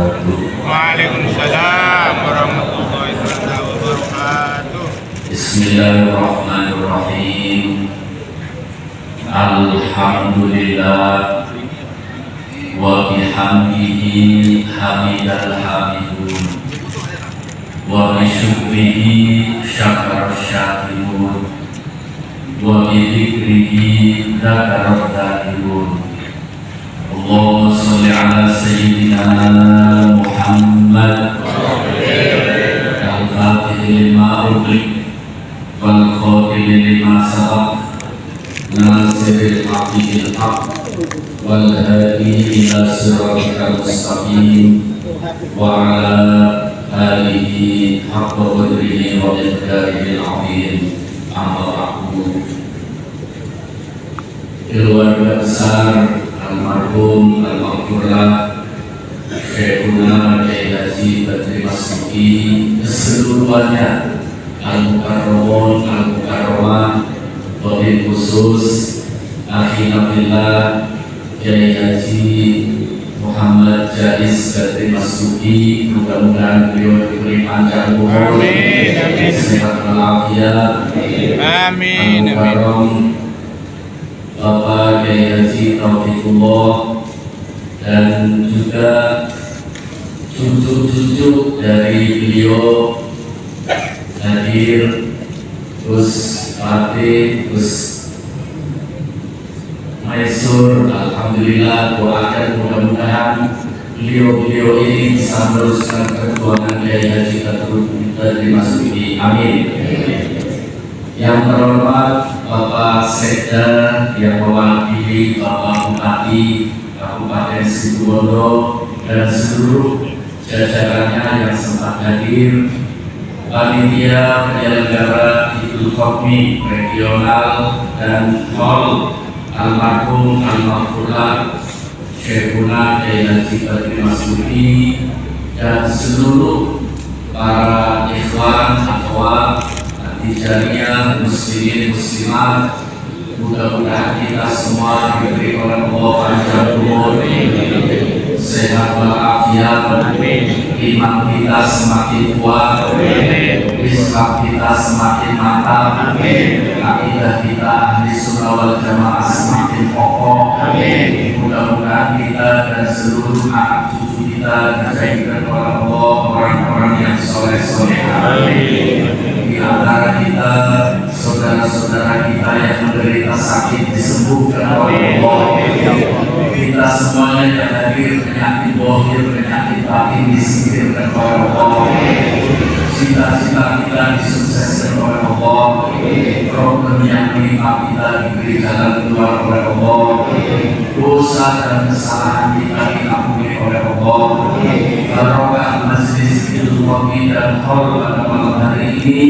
wabarakatuh. Waalaikumsalam warahmatullahi wabarakatuh. Bismillahirrahmanirrahim. Alhamdulillah wa bihamdihi hamidal hamidun wa bisyukrihi syakar syakirun wa bidzikrihi dzakarat dzakirun. Allahumma sholli ala sayyidina Muhammad al-fatih lima ughliq wal khatim lima sabaq nasiril haqqi bil haqq wal hadi ila siratal mustaqim wa ala alihi haqqa qadrihi wa miqdarihi al-azim. Amma ba'du. Keluarga besar almarhum al-maghfurlah Syekhuna Kiai Haji Badri Masuki keseluruhannya, al-mukarramun al-mukarramah, wabil khusus akhina fillah Kiai Haji Muhammad Jais Badri Masuki, mudah-mudahan beliau diberi panjang umur, sehat walafiat, Amin. al-mukarram Bapak Kiai Haji Taufikullah, dan juga cucu-cucu dari beliau hadir, Gus Fatih, Gus Maisur. Alhamdulillah, doakan mudah-mudahan beliau-beliau ini bisa meneruskan perjuangan Kiai Haji Badri Masuki. Amin. Yang terhormat Bapak Sekda yang mewakili Bapak Bupati Kabupaten Situbondo dan seluruh jajarannya yang sempat hadir, panitia penyelenggara Idul Fitri regional dan hall almarhum al-maghfurlah Syekhuna Kiai Haji Badri Masuki, dan seluruh para ikhwan akhwat Tijaniyah, muslimin muslimat, mudah-mudahan kita semua diberi oleh Allah panjang umur, sehat walafiat, iman kita semakin kuat, Islam kita semakin mantap, akidah kita ahli sunnah wal jamaah semakin kokoh. Mudah-mudahan kita dan seluruh anak cucu kita dijadikan oleh Allah orang-orang yang soleh-soleh. Di antara kita, saudara-saudara kita yang menderita sakit disembuhkan oleh Allah. Kita semuanya yang hadir penyakit bohir, penyakit batin disingkirkan oleh Allah. Cita-cita kita disukseskan oleh Allah. Problem yang menimpa kita diberi jalan keluar oleh Allah. Dosa dan kesalahan kita diampuni oleh Allah. Barokah majlis Idul Fitri dan haul pada malam hari ini,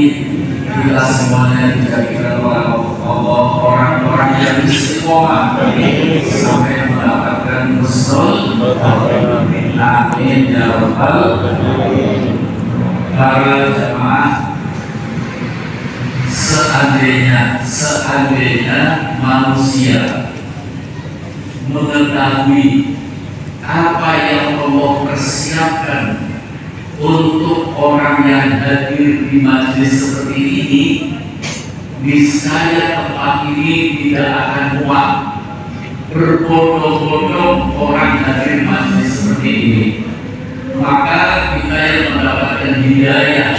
kita semuanya dijadikan oleh Allah orang-orang yang istiqomah sampai mendapatkan husnul khotimah. Amin ya rabbal alamin. Para jemaah, seandainya manusia mengetahui apa yang Allah persiapkan untuk orang yang hadir di majelis seperti ini, niscaya tempat ini tidak akan muat. Berbondong-bondong orang hadir majelis seperti ini, maka kita yang mendapatkan hidayah,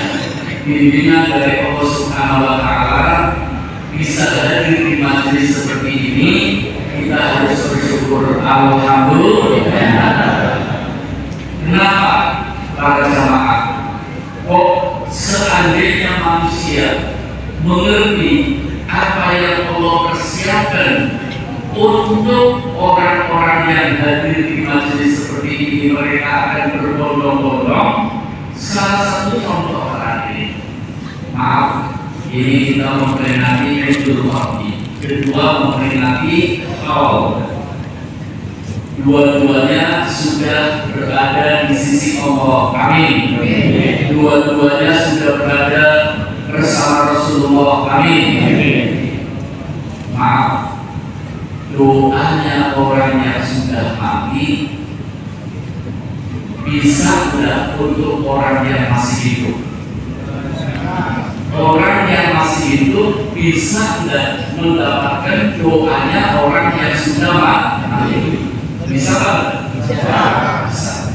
bimbingan dari Allah Subhanahu wa Ta'ala, bisa hadir di majelis seperti ini, kita harus bersyukur. Alhamdulillah. Kenapa? Para jamaah, kok seandainya manusia mengerti apa yang Allah persiapkan untuk orang-orang yang hadir di majelis seperti ini, mereka akan berbondong-bondong. Salah satu contoh hari ini, maaf, ini kita memperingati Idul Fitri, kedua memperingati haul. Dua-duanya sudah berada di sisi Allah. Amin. Dua-duanya sudah berada bersama Rasulullah. Amin. Maaf, doanya orang yang sudah mati bisa nggak untuk orang yang masih hidup? Orang yang masih hidup bisa nggak mendapatkan doanya orang yang sudah mati? Bisa nggak? Bisa.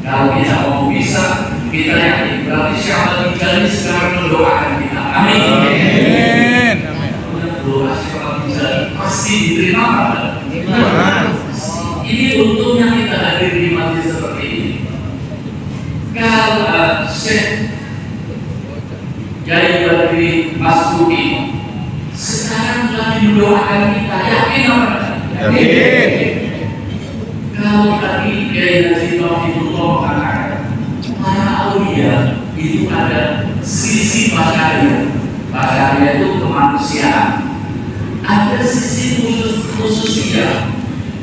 Kalau kita mau bisa, kita yakin berarti Syekh Tijani sekarang mendoakan kita. Amin. Amin. Doa Syekh Tijani pasti diterima. Ini untungnya kita hadir di majelis seperti ini. Kalau Syekh Kiai Badri Mas Duki sekarang lagi mendoakan kita, yakin apa? Yakin. Kalau tadi Kiai Haji Tauhidullah mengatakan para aulia itu ada sisi basyariah. Basyariah itu kemanusiaan. Ada sisi khususnya.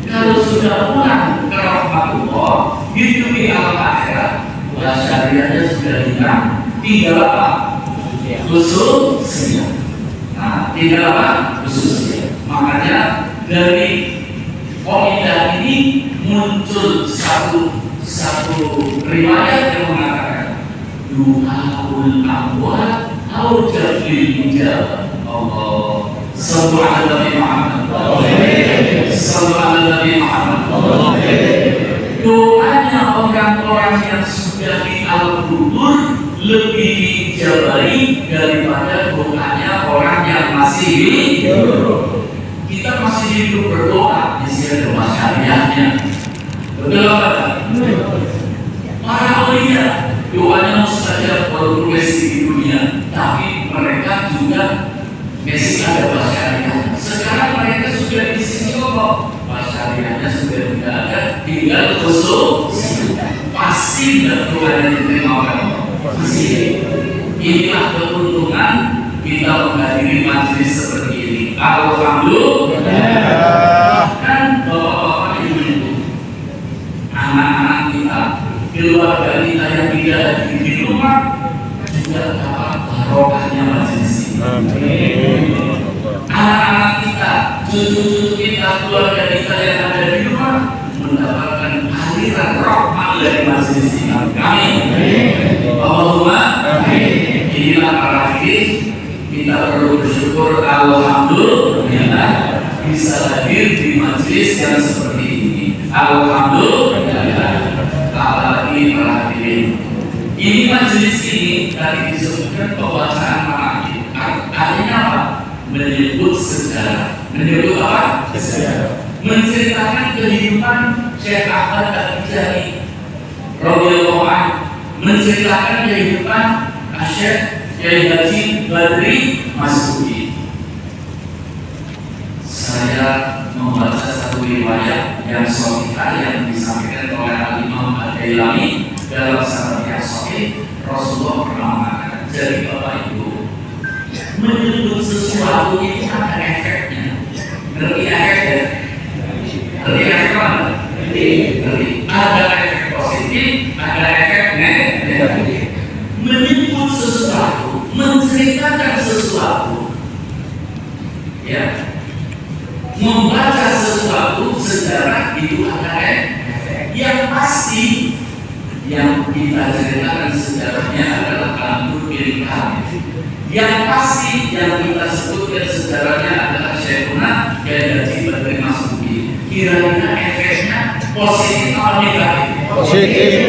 Kalau sudah pulang ke rahmatullah, hidup di alam akhirat, basyariahnya sudah hilang. Tinggal apa? Khususnya. Nah, tinggal apa? Khususnya. Makanya dari komidah ini muncul satu riwayat yang mengatakan du'aul amwat au jadlil ijabah. Allah sallu ala Nabi Muhammad. Sallu ala Nabi Muhammad. Doanya orang-orang yang sudah di alam kubur lebih diijabahi daripada doanya orang yang masih hidup. Kita masih hidup berdoa di sini rumah syariahnya. Betul apa? Para aulia doanya mustajab walaupun masih di dunia, tapi mereka juga masih ada syariah. Sekarang mereka sudah di sini kok, syariahnya sudah tidak ada, tinggal khusus. Pasti tidak doanya diterima oleh Allah. Pasti. Inilah keuntungan kita menghadiri majelis seperti ini. Alhamdulillah. Kan bapak-bapak ibu-ibu, anak-anak kita, keluarga kita yang tidak di rumah juga dapat barokahnya majelis ini. Anak-anak kita, cucu-cucu kita, keluarga kita yang ada di rumah mendapatkan aliran rahmat dari majelis ini. Amin. Allahumma amin. Inilah para hadirin, kita perlu bersyukur alhamdulillah bisa hadir di majelis yang seperti ini. Alhamdulillah. Apalagi para hadirin. Ini majelis ini tadi disebutkan pembacaan manaqib. Artinya apa? Menyebut sejarah. Menyebut apa? Sejarah. Menceritakan kehidupan Syekh Ahmad At-Tijani radhiyallahu anhu. Menceritakan kehidupan Syekh Kiai Haji Badri Mas Duki. Saya membaca satu riwayat yang sahihah yang disampaikan oleh Al-Imam Ad-Dailami dalam sanad yang sahih. Rasulullah pernah mengatakan, jadi Bapak Ibu, menyebut sesuatu itu ada efeknya. Ngerti efeknya? Ngerti efek apa? Ngerti. Ada efek positif, ada efek negatif. Menyebut sesuatu, menceritakan sesuatu, ya, membaca sesuatu sejarah itu ada efek. Yang pasti yang kita ceritakan sejarahnya adalah Al-Qur'an Karim. Yang pasti yang kita sebutkan sejarahnya adalah Syekhuna Kiai Haji Badri Mas Duki. Kira-kira efeknya positif atau negatif? Positif.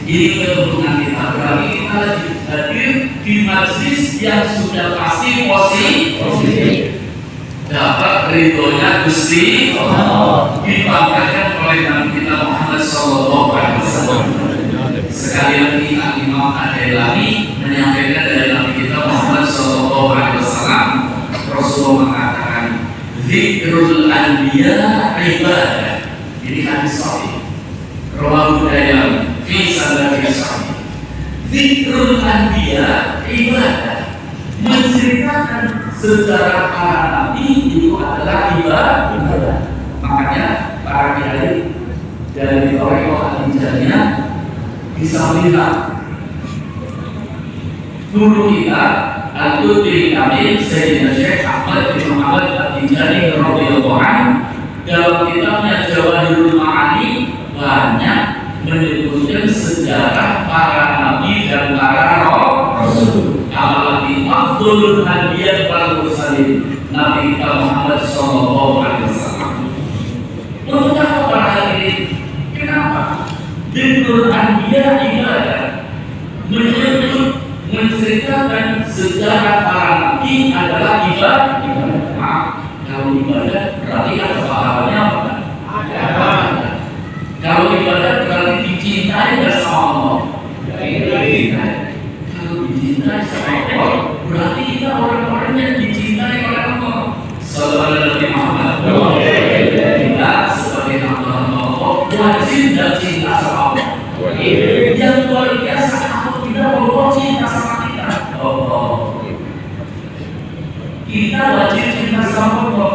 Ini keuntungan kita, berarti kita lagi hadir di majelis yang sudah pasti positif. Dapat ridhonya Gusti Allah, dibanggakan oleh Nabi kita Muhammad SAW. Sekali lagi Imam Ad-Dailami menyampaikan dari Nabi kita Muhammad SAW. Rasulullah mengatakan, Zikrul Anbiya ibadah. Ini hadis sahih. Rawahu Dailami fi sanadih sahih. Zikrul Anbiya ibadah. Menceritakan sejarah para nabi itu adalah ibadah. Makanya para kiai dari Thariqah At-Tijaniyah bisa melihat guru kita Al-Qudri Kamil Sayyidina Syekh Ahmad bin Muhammad At-Tijani radhiyallahu anhu dalam kitabnya Jawahirul Ma'ani banyak menyebutnya Zikrul Anbiya wal Mursalin, Nabi kita Muhammad Sallallahu Alaihi Wasallam. Untuk apa pada hari ini? Kenapa? Zikrul Anbiya ibadah, menyebut menceritakan sejarah para nabi adalah ibadah. Kalau ibadah berarti ada pahalanya apa? Ada. Kalau ibadah berarti dicintai sama Allah. Kalau dicintai sama Allah, berarti kita orang-orang yang dicintai oleh Allah. Sallallahu alaihi wasallam. Kita sebagai hamba Allah wajib dan cinta sama Allah. Yang luar biasa kalau kita Allah cinta sama kita. Kita wajib cinta sama Allah.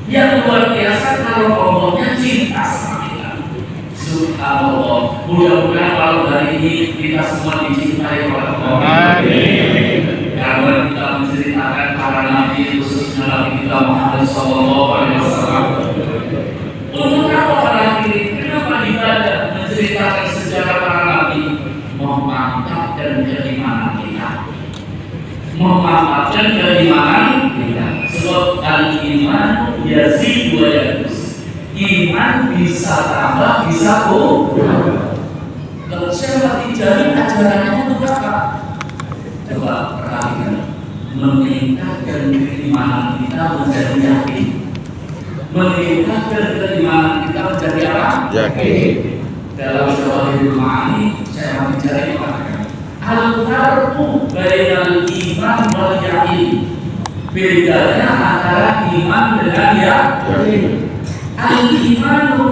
Yang luar biasa kalau Allahnya cinta sama kita. Subhanallah. Mudah-mudahan kalau hari ini kita semua dicintai oleh Allah. Amin. Karena kita menceritakan para nabi, khususnya Nabi kita Muhammad Sallallahu Alaihi Wasallam. Untuk apa para nabi? Kenapa ibadah menceritakan sejarah para nabi? Memantapkan keimanan kita. Memantapkan keimanan kita. Sebab al-iman yazid wa yanqus. Iman bisa tambah, bisa kurang. Kalau saya mati jari ajarannya untuk apa? Coba perhatikan, meningkatkan keimanan kita menjadi yakin. Meningkatkan keimanan kita menjadi apa? Yakin. Dalam Jawahirul Ma'ani saya mati jari mengatakan, al-farqu bainal iman wal yakin. Bedanya antara iman dengan yakin. Al-imanu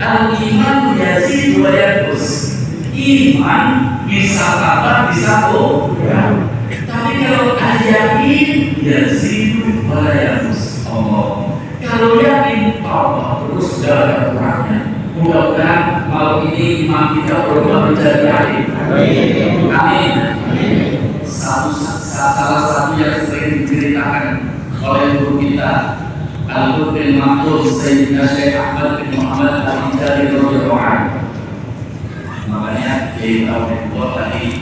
al-imanu yazid wa yanqus. Iman bisa tambah, bisa kurang. Tapi kalau al-yakin yazid wa yanqus. Kalau yakin Allah terus ada kurangnya. Mudah-mudahan malam ini iman kita berubah menjadi yakin. Amin. Salah satu yang sering diceritakan oleh guru kita Al-Qur'an Maktub Sayyidina Syekh Ahmad bin Muhammad Al-Hijari radhiyallahu anhu. Makanya kita berdoa tadi,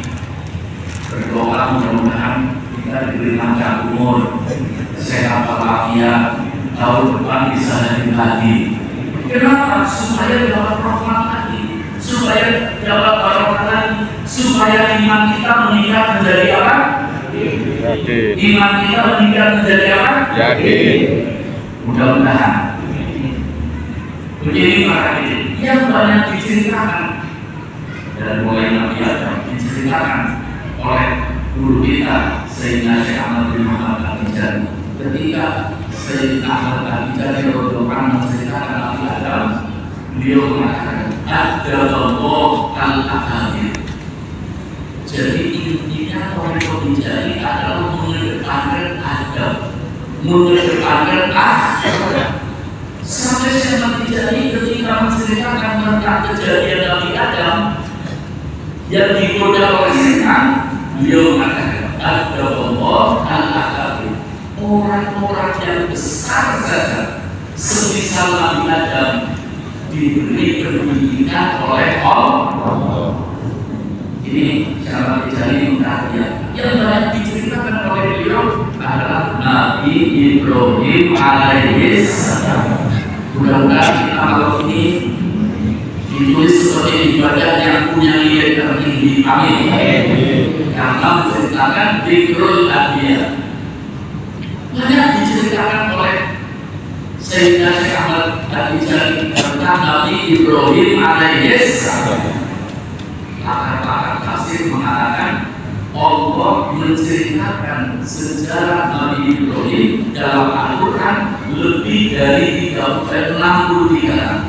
berdoa mudah-mudahan kita diberi panjang umur, sehat walafiat, tahun depan bisa hadir lagi. Kenapa? Supaya dapat rahmat lagi, supaya dapat barokah lagi, supaya iman kita meningkat menjadi apa? Yakin. Iman kita meningkat menjadi apa? Yakin. Mudah-mudahan begini para hadirin yang banyak diceritakan dan mulai Nabi Adam diceritakan oleh guru kita Sayyidina Syekh Ahmad bin Muhammad Al-Hijari. Ketika Sayyidina Ahmad Al-Hijari menceritakan Nabi Adam, beliau mengatakan ada Allah al-akabir. Jadi intinya orang Al-Hijari adalah mengedepankan adab, mengedepankan akhlak. Sampai Syekh Al-Hijari ketika menceritakan tentang kejadian Nabi Adam yang digoda oleh setan, beliau mengatakan ada Allah al-akabir. Orang-orang yang besar saja semisal Nabi Adam diberi pendidikan oleh Allah. Ini cara mencari perhatian yang banyak diceritakan oleh beliau adalah Nabi Ibrahim alaihissalam. Mudah-mudahan kita malam ini ditulis sebagai ibadah yang punya nilai tertinggi. Amin. Karena menceritakan Zikrul Anbiya. Banyak diceritakan oleh Sayyidina Syekh Ahmad Al-Hijari tentang Nabi Ibrahim alaihissalam. Pakar-pakar tafsir mengatakan Allah menceritakan sejarah Nabi Ibrahim dalam Al-Quran lebih dari 63 kali.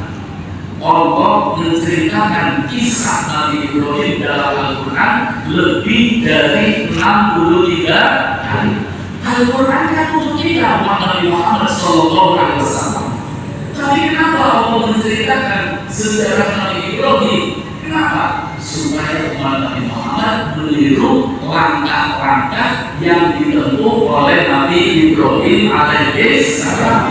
Allah menceritakan kisah Nabi Ibrahim dalam Al-Quran lebih dari 63 kali. Al-Quran kan untuk kita umat Nabi Muhammad Sallallahu Alaihi Wasallam. Tapi kenapa Allah menceritakan sejarah Nabi Ibrahim? Kenapa? Supaya umat Nabi Muhammad meniru langkah-langkah yang ditempuh oleh Nabi Ibrahim alaihissalam.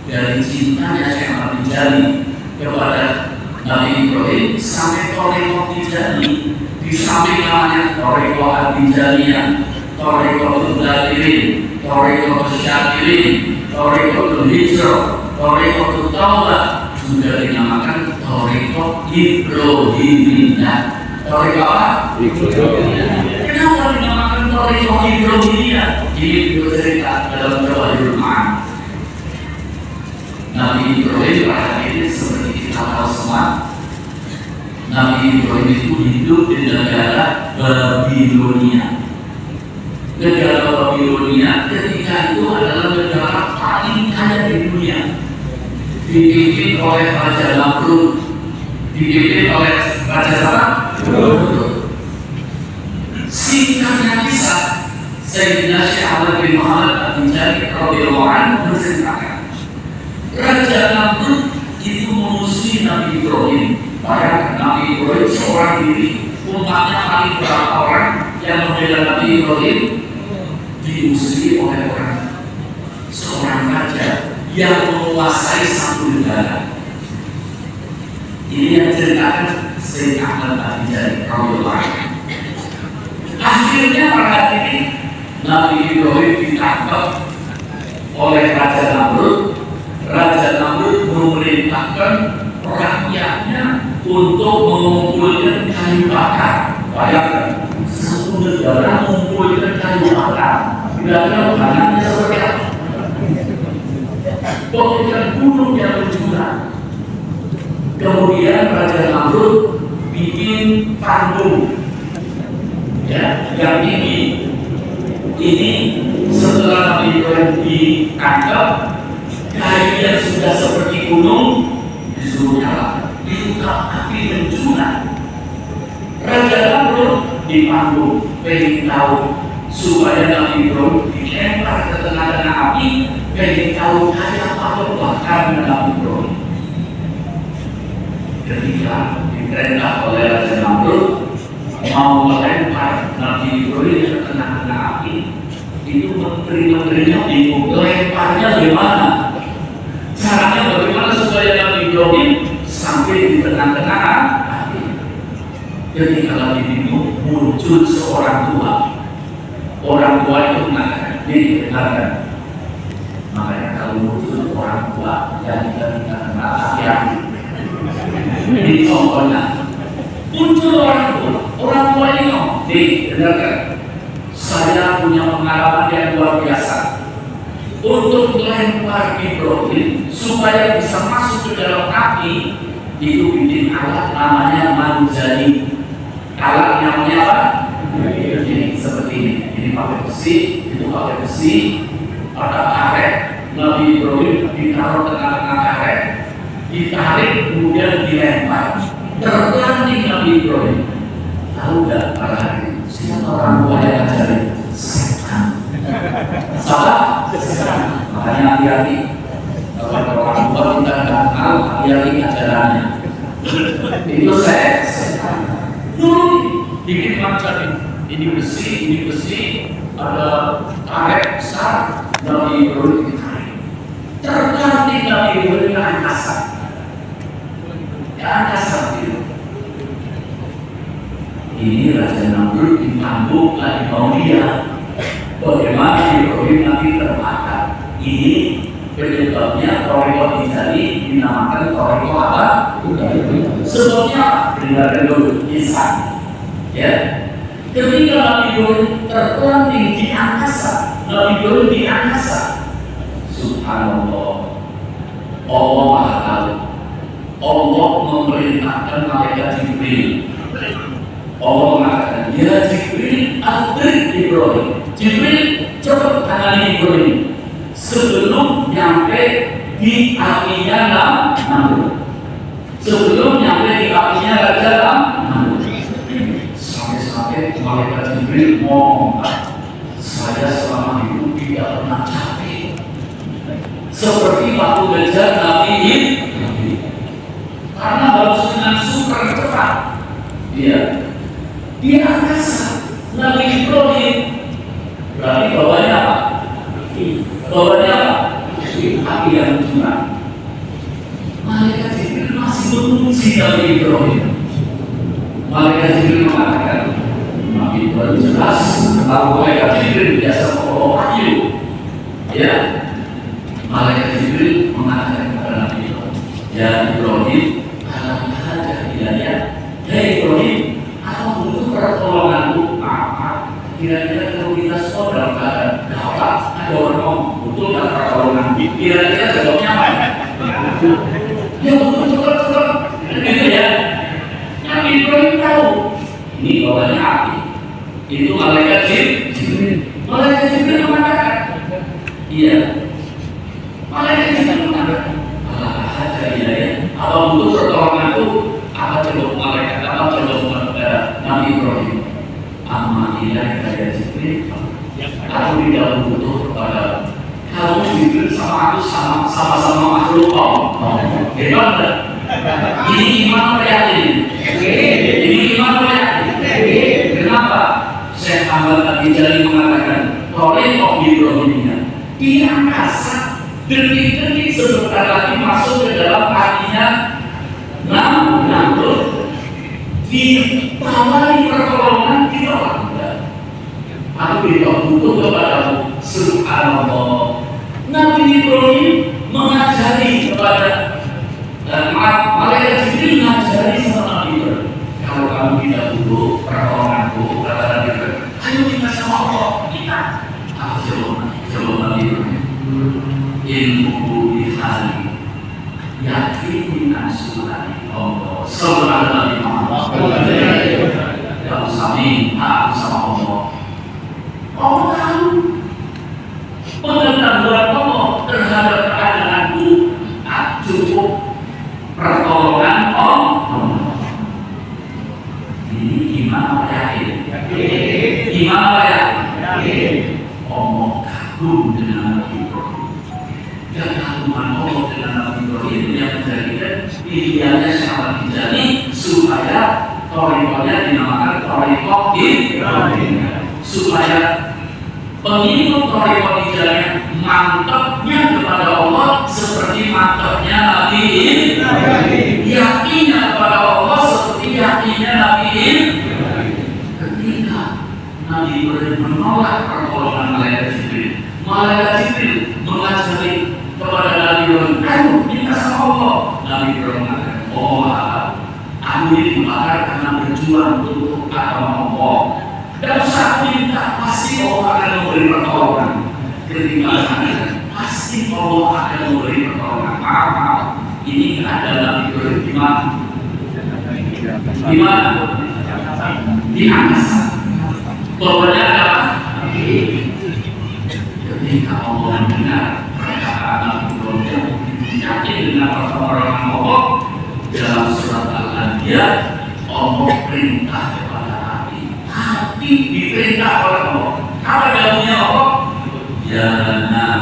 Dari cintanya Syekh Al-Hijari kepada Nabi Ibrahim sampai Thariqah Tijaniyah, di samping namanya Thariqah Al-Tijaniyah, Thariqatul Dhakirin, Thariqatul Syakirin, Thariqatul Hijrah, Thariqatul Taubah, juga dinamakan Thariqah Ibrahimiyah. Thariqah apa? Kenapa dinamakan Thariqah Ibrahimiyah? Ini bercerita dalam Jawahirul Ma'ani. Nabi Ibrahim pada ini seperti kita tahu semua, Nabi Ibrahim itu hidup di negara Babilonia. Negara Babilonia ketika itu adalah negara paling kaya di dunia, dipimpin oleh Raja Namrud, dipimpin oleh Raja siapa? Singkatnya kisah, Sayyidina Syekh Ahmad bin Muhammad Al-Jami radhiyallahu anhu menceritakan, Raja Namrud itu memusuhi Nabi Ibrahim. Bayangkan, Nabi Ibrahim seorang diri, umatnya paling berapa orang yang membela Nabi Ibrahim, dimusuhi oleh seorang raja yang menguasai satu negara. Ini yang ceritakan Sayyid Ahmad Al-Jami radhiyallahu anhu. Akhirnya pada ini Nabi Ibrahim ditangkap oleh Raja Namrud. Raja Namrud memerintahkan rakyatnya untuk mengumpulkan kayu bakar. Bayangkan, satu negara mengumpulkan kayu bakar. Kira-kira banyaknya seperti apa? Pokoknya gunung yang berjurang. Kemudian Raja Namrud bikin panggung, ya, yang tinggi. Ini setelah Nabi Ibrahim ditangkap, kayu yang sudah seperti gunung disuruh nyala, dibuka api menjulang. Raja Namrud dipanggul, pengen tahu supaya Nabi Ibrahim dilempar ke tengah-tengah api, pengen tahu kayak apa bakar Nabi Ibrahim. Ketika diperintah oleh Raja Namrud mau melempar Nabi Ibrahim ke tengah-tengah api, itu menteri-menterinya bingung, lemparnya gimana? Caranya bagaimana supaya Nabi Ibrahim sampai di tengah-tengah api? Ketika lagi bingung, muncul seorang tua. Orang tua itu mengatakan, didengarkan. Makanya kalau muncul orang tua yang kita kenal hati-hati. Ini contohnya. Muncul orang tua ini, didengarkan. Saya punya pengalaman yang luar biasa. Untuk melempar Ibrahim supaya bisa masuk ke dalam api, itu bikin alat namanya manjani. Alat namanya apa? Ini seperti ini. Ini pakai besi, itu pakai besi, ada karet. Nabi Ibrahim ditaruh tengah-tengah karet, ditarik kemudian dilempar. Terpelanting Nabi Ibrahim. Tahu nggak para hari? Siapa orang tua yang ajarin? Setan. Salah? Makanya hati-hati. Kalau orang tua kita nggak tahu, hati-hati ajarannya. Itu setan. Bikin macam ini besi, ada karet besar, Nabi Ibrahim ditarik. Tergantung Nabi Ibrahim ke angkasa. Ke angkasa itu. Ini Raja Namrud dipanggul lagi mau lihat bagaimana Ibrahim nanti terbakar. Ini penyebabnya Thariqah Hijrah dinamakan Thariqah apa? Sebabnya dengarkan dulu kisah. Ya, ketika Nabi Ibrahim terpelanting di angkasa, Nabi Ibrahim di angkasa, subhanallah, Allah Maha Tahu. Allah memerintahkan malaikat Jibril. Allah mengatakan, ya Jibril, adrik Ibrahim. Jibril, cepat tangani Ibrahim sebelum nyampe di apinya Namrud. Sebelum nyampe di apinya Raja Namrud. Sampai malaikat Jibril ngomong, saya selama hidup tidak pernah capek seperti waktu belajar Nabi Ibrahim, karena harus dengan super cepat. Dia di angkasa Nabi Ibrahim berarti bawahnya apa? Bawahnya apa? Api yang curang. Malaikat Jibril masih memuji Nabi Ibrahim. Malaikat Jibril mengatakan, Nabi baru jelas tentang malaikat Jibril biasa membawa wahyu. Ya, malaikat Jibril mengatakan kepada Nabi Ibrahim, ya Ibrahim, alam saja hidayah. Hei Ibrahim, apa butuh pertolonganku? Apa? Kira-kira kalau kita semua dalam keadaan gawat, ada orang butuh nggak pertolongan? Kira-kira jawabnya apa? Ya betul. Gitu ya. Nabi Ibrahim tahu ini bawahnya api. Itu malaikat Jibril. Malaikat Jibril mengatakan, iya. Malaikat Jibril mengatakan, saja hidayah. Apa butuh pertolonganku? Apa coba malaikat? Apa coba Nabi Ibrahim? Amma ilaika ya Jibril. Aku tidak butuh kepada kamu. Jibril sama aku sama-sama makhluk Allah. Hebat enggak? Ini iman yakin. Ini iman yakin. Kenapa? Syekh Ahmad Al-Ghazali mengatakan, Thariqah Ibrahimiyah di angkasa detik-detik sebentar lagi masuk ke dalam hatinya Namrud. Ditawari pertolongan tidak lakukan. Aku tidak butuh kepadamu. Subhanallah. Nabi Ibrahim mengajari kepada malaikat Jibril mengajari sama Nabi Ibrahim, kalau kamu tidak butuh pertolonganku, kata Nabi Ibrahim, ayo kita sama Allah. Kita jawab Nabi Ibrahim, ilmu bihari yakin asulani Allah. Sallallahu Nabi Muhammad. Ya usah minta sama Allah. Allah tahu pengetahuan Allah terhadap keadaanku cukup pertolongan Allah. Ini iman apa yakin? Iman apa yakin? Allah kagum dengan Nabi Ibrahim. Dan kaguman Allah dengan Nabi Ibrahim yang menjadikan pilihannya sangat dijadi supaya thariqahnya dinamakan thariqah Ibrahim. Supaya pengikut thariqah Ibrahim mantapnya kepada Allah seperti mantapnya Nabi Ibrahim. Yakinnya kepada Allah seperti yakinnya Nabi Ibrahim. Ketika Nabi Ibrahim menolak pertolongan malaikat Jibril, malaikat Jibril mengajari kepada Nabi Ibrahim, ayo minta sama Allah. Nabi Ibrahim mengatakan, oh aku ini dibakar karena berjuang untuk agama Allah. Dan saat minta pasti Allah akan memberi pertolongan. Ketika pasti Allah akan memberi pertolongan. Maaf, ini adalah Nabi Ibrahim di mana? Di mana? Di angkasa. Korbannya adalah ketika Allah mendengar perkataan Nabi Ibrahim yakin dengan pertolongan Allah dalam surat Al-Anbiya, Allah perintah kepada hati diperintah oleh Allah. Apa dalamnya Allah? Jangan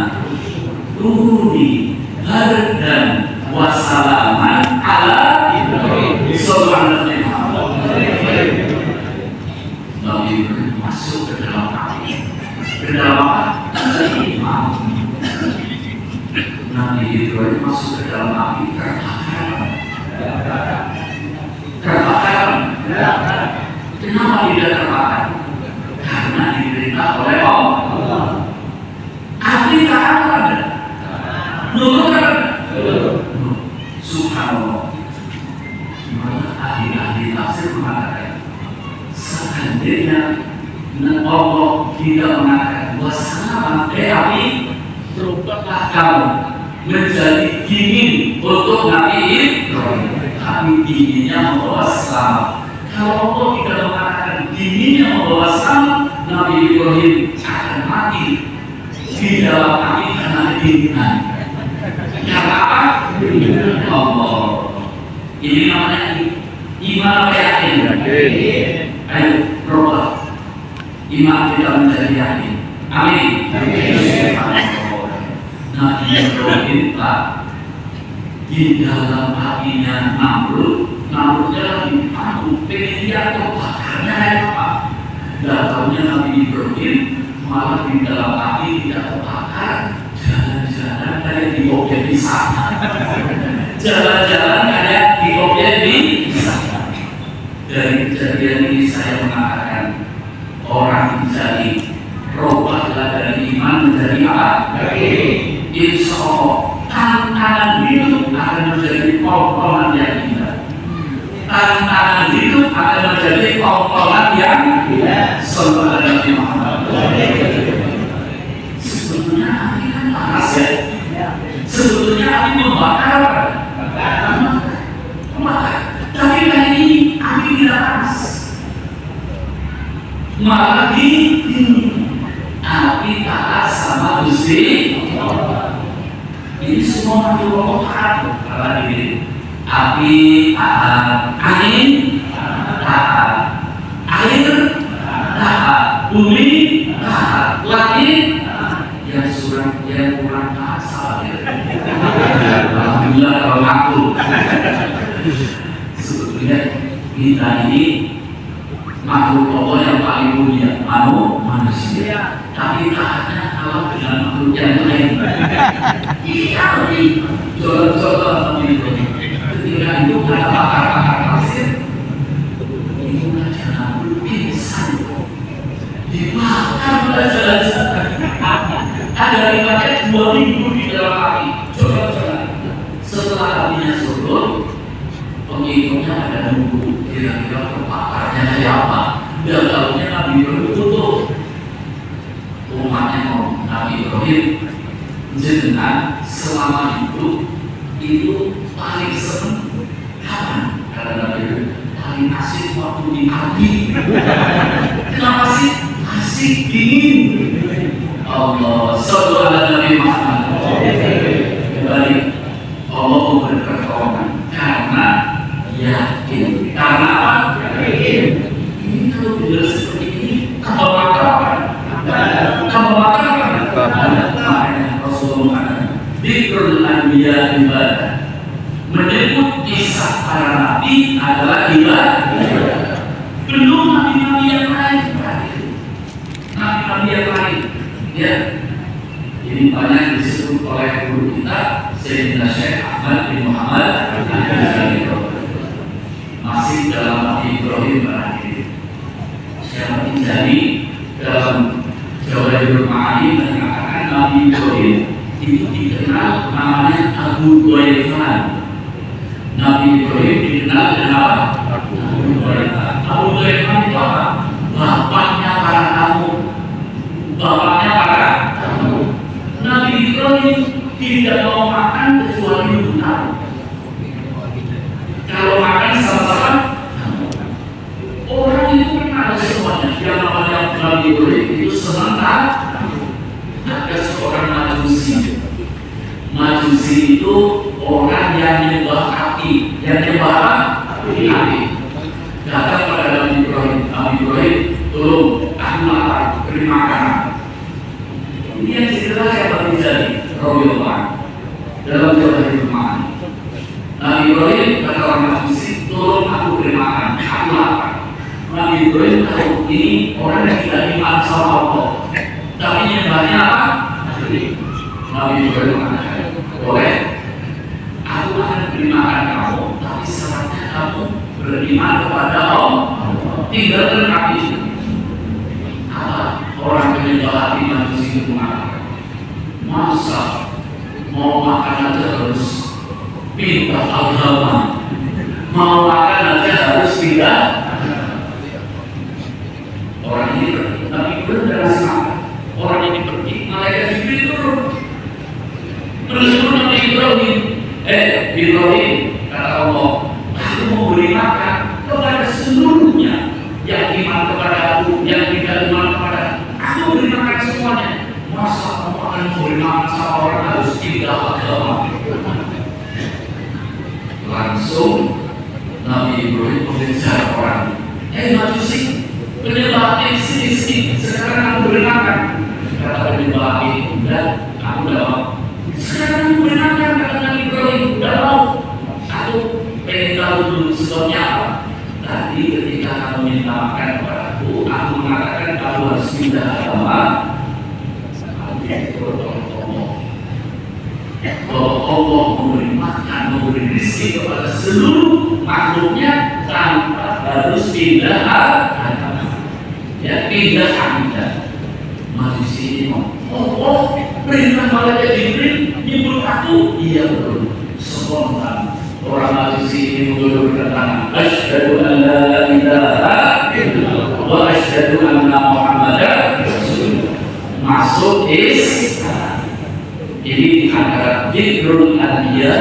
turuni hardan wasalaman ala Ibrahim. Subhanallah. Nabi Ibrahim masuk ke dalam api. Ke dalam apa? Iman. Nabi Ibrahim masuk ke dalam api terbakar. Kenapa tidak terbakar? Karena diperintah oleh Allah. Api tak ada. Nurut ada. Subhanallah. Maka ahli-ahli tafsir mengatakan, seandainya Allah tidak mengatakan wassalam api, terubahlah kamu menjadi dingin untuk Nabi Ibrahim. Tapi dinginnya membawa selamat. Kalau Allah tidak mengatakan dinginnya membawa selamat, Nabi Ibrahim akan mati di dalam api karena kedinginan. Karena apa? Allah. Ini namanya iman apa yakin? Ayo, berubah. Iman tidak menjadi yakin. Amin. Nabi Ibrahim di dalam apinya Namrudnya lagi aku pengen lihat bakarnya apa. Datangnya Nabi Ibrahim malah di dalam api tidak terbakar. Jalan-jalan kayak di objek wisata. Jalan-jalan kayak di objek wisata. Dari kejadian ini saya mengatakan menjadi robahlah dari iman menjadi apa? Insya Allah tantangan hidup akan menjadi tontonan yang indah. Tantangan hidup akan menjadi tontonan yang sallallahu alaihi Muhammad. Sebetulnya api kan panas ya. Sebetulnya api membakar. Tapi kali ini api tidak panas. Malah api taat sama Gusti. Ini semua makhluk Allah taat karena ini api taat, angin taat, air taat, bumi taat, langit yang kurang taat salah. Alhamdulillah kalau aku sebetulnya kita ini makhluk Allah yang paling mulia, manusia. Tapi taatnya kalau dengan makhluk yang lain. Iya nih, contoh ketika itu ada pakar pasir, itu aja pingsan, dibakar jalan-jalan. Ada yang pakai 2 minggu di dalam api. Coba. Setelah apinya surut, pengikutnya ada nunggu kira-kira kepakarnya kayak apa. Dan tahunya Nabi Ibrahim tutup umatnya mau Nabi Ibrahim jenengan selama hidup itu paling seneng kapan? Karena Nabi Ibrahim paling asik waktu di api. Kenapa sih? Asik dingin. Allah sallallahu alaihi Nabi Muhammad. Kembali Allah memberi pertolongan karena yakin. Karena apa? Yakin. Ini kalau benar seperti ini kebakaran. Rasulullah Dzikrul Anbiya ibadah. Menyebut kisah para nabi adalah ibadah. Belum nabi-nabi yang lain. Nabi-nabi yang lain. Ya. Ini banyak disebut oleh guru kita Sayyidina Syekh Ahmad bin Muhammad masih dalam Nabi Ibrahim berakhir. Syekh Tijani dalam Jawahirul Ma'ani mengatakan Nabi Ibrahim itu dikenal namanya Abu Dhaifan. Nabi Ibrahim dikenal dengan apa? Abu Dhaifan. Abu Dhaifan itu apa? Bapaknya para tamu. Bapaknya para tamu. Nabi Ibrahim tidak mau makan kecuali benar. Kalau makan sama-sama, orang itu kenal semuanya. Yang namanya Nabi Ibrahim itu sementara ada seorang majusi. Majusi itu orang yang menyembah api, yang menyembah api. Datang pada Nabi Ibrahim. Nabi Ibrahim, tolong aku lapar, beri makanan. Ini yang cerita siapa terjadi? Rasulullah dalam Jawahirul Ma'ani. Nabi Ibrahim kata orang majusi, tolong aku beri makan, aku lapar. Nabi Ibrahim tahu ini orang yang tidak iman sama Allah, tapi nyembahnya apa? Nabi Ibrahim mengatakan, boleh, aku akan beri makan kamu, tapi syaratnya kamu beriman kepada Allah. Tinggalkan api itu. Apa orang penyembah api manusia itu mengatakan? Masa mau makan aja harus pindah agama, mau makan aja harus pindah. Orang ini pergi, Nabi Ibrahim dari sana. Orang ini pergi, malaikat Jibril turun. Menyuruh Nabi Ibrahim, Ibrahim kata Allah, aku mau beri makan kepada seluruhnya yang iman kepada aku, yang tidak iman kepada aku beri makan semuanya. Masa kamu akan memberi makan sama orang harus pindah agama? Langsung Nabi Ibrahim mengejar orang. Majusi, penyembah api sini, sekarang aku beri makan. Kata penyembah api, udah, aku udah mau. Sekarang aku beri makan, kata Nabi Ibrahim, udah mau. Aku pengen tahu dulu sebabnya apa. Tadi ketika kamu minta makan kepadaku, aku mengatakan kamu harus pindah agama. Bahwa Allah memberi makan, memberi rezeki kepada seluruh makhluknya tanpa harus pindah agama. Ya, pindah akidah. Majusi ini oh, perintah malaikat Jibril nyebut aku. Iya betul. Spontan. Orang Majusi ini mengulurkan tangan. Asyhadu an la ilaha illallah wa asyhadu anna Muhammadar Rasulullah. Masuk Islam. Ini di antara dzikrul anbiya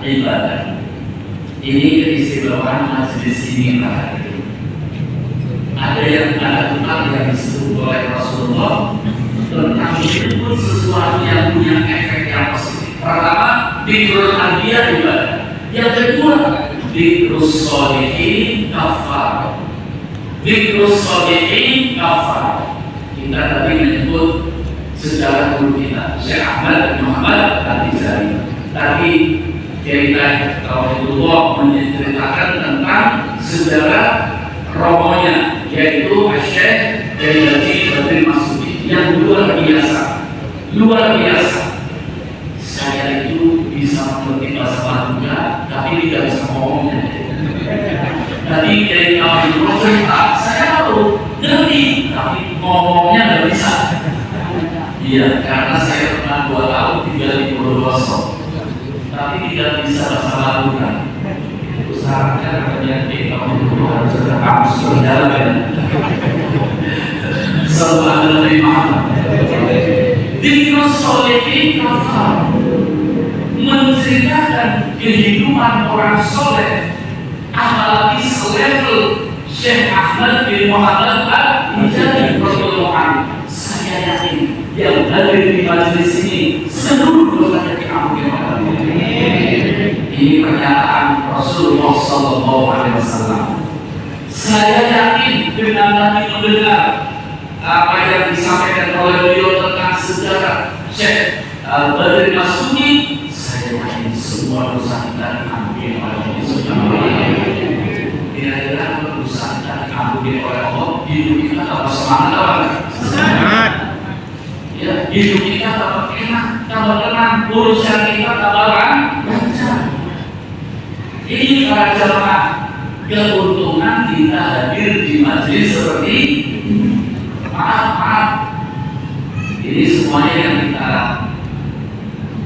ibadah. Ini keistimewaan majelis ini Pak. Ada yang disebut oleh Rasulullah tentang menyebut sesuatu yang punya efek yang positif. Pertama, dzikrul anbiya ibadah. Yang kedua, dzikrus sholihin kafar. Dzikrus sholihin kafar. Kita tadi menyebut sejarah guru kita Syekh Ahmad bin Muhammad Al-Tijani. Tadi kita Rasulullah menceritakan tentang sejarah romonya, yaitu Syekh Haji Badrul Masudi yang luar biasa. Saya itu bisa mengerti bahasa Madura, tapi tidak bisa ngomongnya. Tadi dari awal cerita, saya tahu ngerti, tapi ngomongnya nggak bisa. Iya, karena saya pernah 2 tahun tinggal di Bondowoso, tapi tidak bisa bahasa Madura. Usahakan kalian harus ada kamus berjalan. Sallallahu alaihi wasallam. Dzikrus sholihin kafar, menceritakan kehidupan orang soleh, apalagi selevel Syekh Ahmad bin Muhammad Al-Tijani radhiyallahu anhu. Saya yakin yang hadir di majelis ini seluruh dosanya diampuni oleh Allah. Ini pernyataan Rasulullah Sallallahu Alaihi Wasallam. Saya yakin dengan tadi mendengar apa yang disampaikan oleh beliau tentang sejarah Syekh Badrul Masudi, saya yakin semua dosa kita diampuni oleh Allah Subhanahu wa Ta'ala. Kira-kira kalau dosa kita diampuni oleh Allah, hidup kita tambah semangat apa? Semangat. Ya, hidup kita tambah enak, tambah tenang, urusan kita tambah lancar. Ini para jemaah, keuntungan kita hadir di majelis seperti ini. Maaf. Ini semuanya yang kita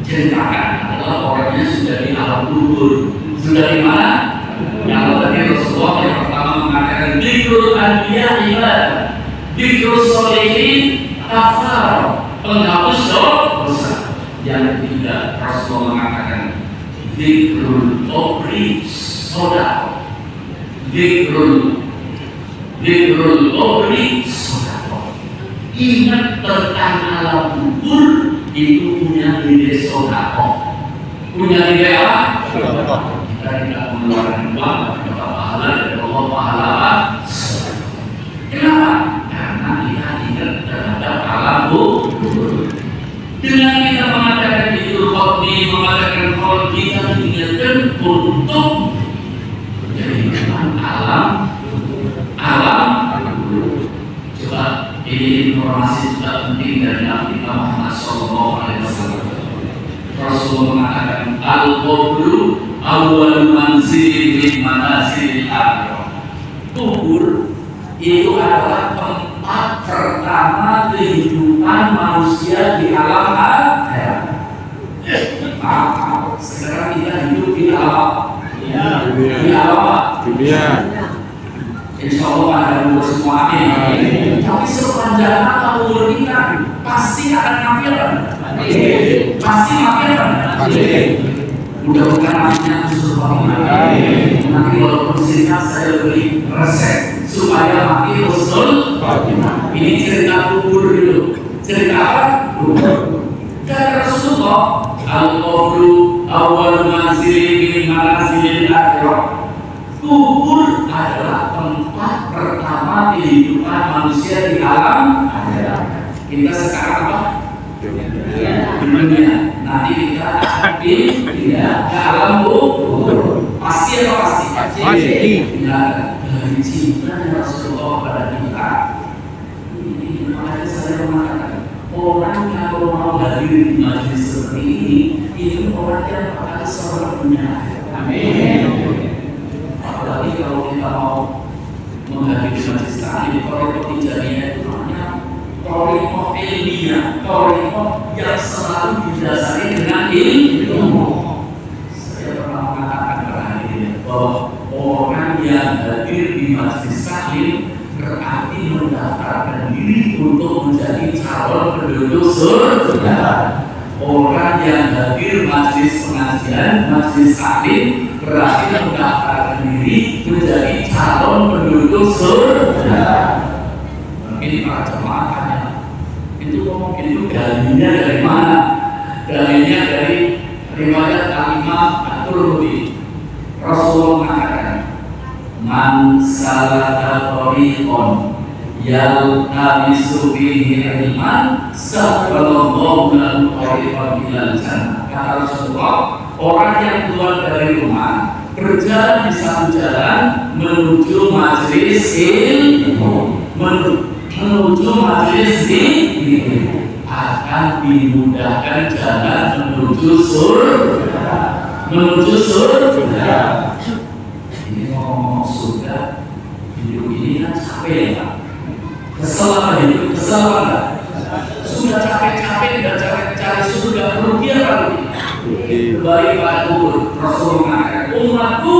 ceritakan adalah orangnya sudah di alam kubur. Sudah di mana? Kalau tadi Rasulullah yang pertama mengatakan dzikrul anbiya ibadah, dzikrus sholihin kafar, penghapus dosa. Yang ketiga Rasulullah mengatakan dzikrul obri soda, dzikrul obri soda. Ingat tentang alam kubur itu punya nilai soda. Punya nilai apa? Kita tidak mengeluarkan uang, kita pahala dari Allah pahala apa? Kenapa? Karena kita ingat terhadap alam kubur. Dengan kita mengatakan itu khotmi, mengatakan khol, kita diingatkan untuk kehidupan alam. Coba ini informasi juga penting dari Nabi Muhammad SAW. Rasulullah mengatakan al-qabru awwal manzil min manazil akhirah. Kubur itu adalah tempat pertama kehidupan manusia di alam akhirat. Sekarang kita hidup di alam dunia. Insya Allah ada umur semua ini. Tapi sepanjang umur kita pasti akan mati. Pasti mati. Mudah-mudahan matinya khusus banget. Nanti walaupun singkat saya beri resep supaya mati khusus. Ini cerita kubur dulu. Cerita apa? Kubur. Kata Rasulullah, al-qabru awwal manzil min manazil akhirah. Kubur adalah tempat pertama kehidupan manusia di alam akhirat. Kita sekarang apa? Dunia. Nanti kita di alam kubur. Pasti atau pasti? Pasti. Dari cinta Rasulullah pada kita. Ini makanya saya mengatakan orang kalau mau hadir di majelis seperti ini orang yang akan selalu punya. Amin. Apalagi kalau kita mau menghadiri majelis taklim. Thariqah Tijaniyah itu namanya thariqah ilmiah, thariqah yang selalu didasari dengan ilmu. Saya pernah mengatakan bahwa orang yang hadir di majelis taklim berarti mendaftarkan diri untuk menjadi calon penduduk surga. Orang yang hadir majelis pengajian, majelis taklim berarti mendaftarkan diri menjadi calon penduduk surga. Mungkin para jemaah tanya, itu ngomong itu dalilnya dari mana? Dalilnya dari riwayat Al-Imam At-Tirmidzi. Rasulullah mengatakan, man salaka tariqan yaltamisu bihi ilman sahalallahu lahu tariqan ilal jannah. Kata Rasulullah, orang yang keluar dari rumah berjalan di satu jalan menuju majelis ilmu, menuju majelis ilmu akan dimudahkan jalan menuju surga. Menuju surga. Ini ngomong surga, hidup ini kan capek ya. Kesel apa hidup? Kesel apa? Sudah capek-capek dan cari surga, rugi apa rugi? Kembali pada kubur. Rasulullah mengatakan, umatku,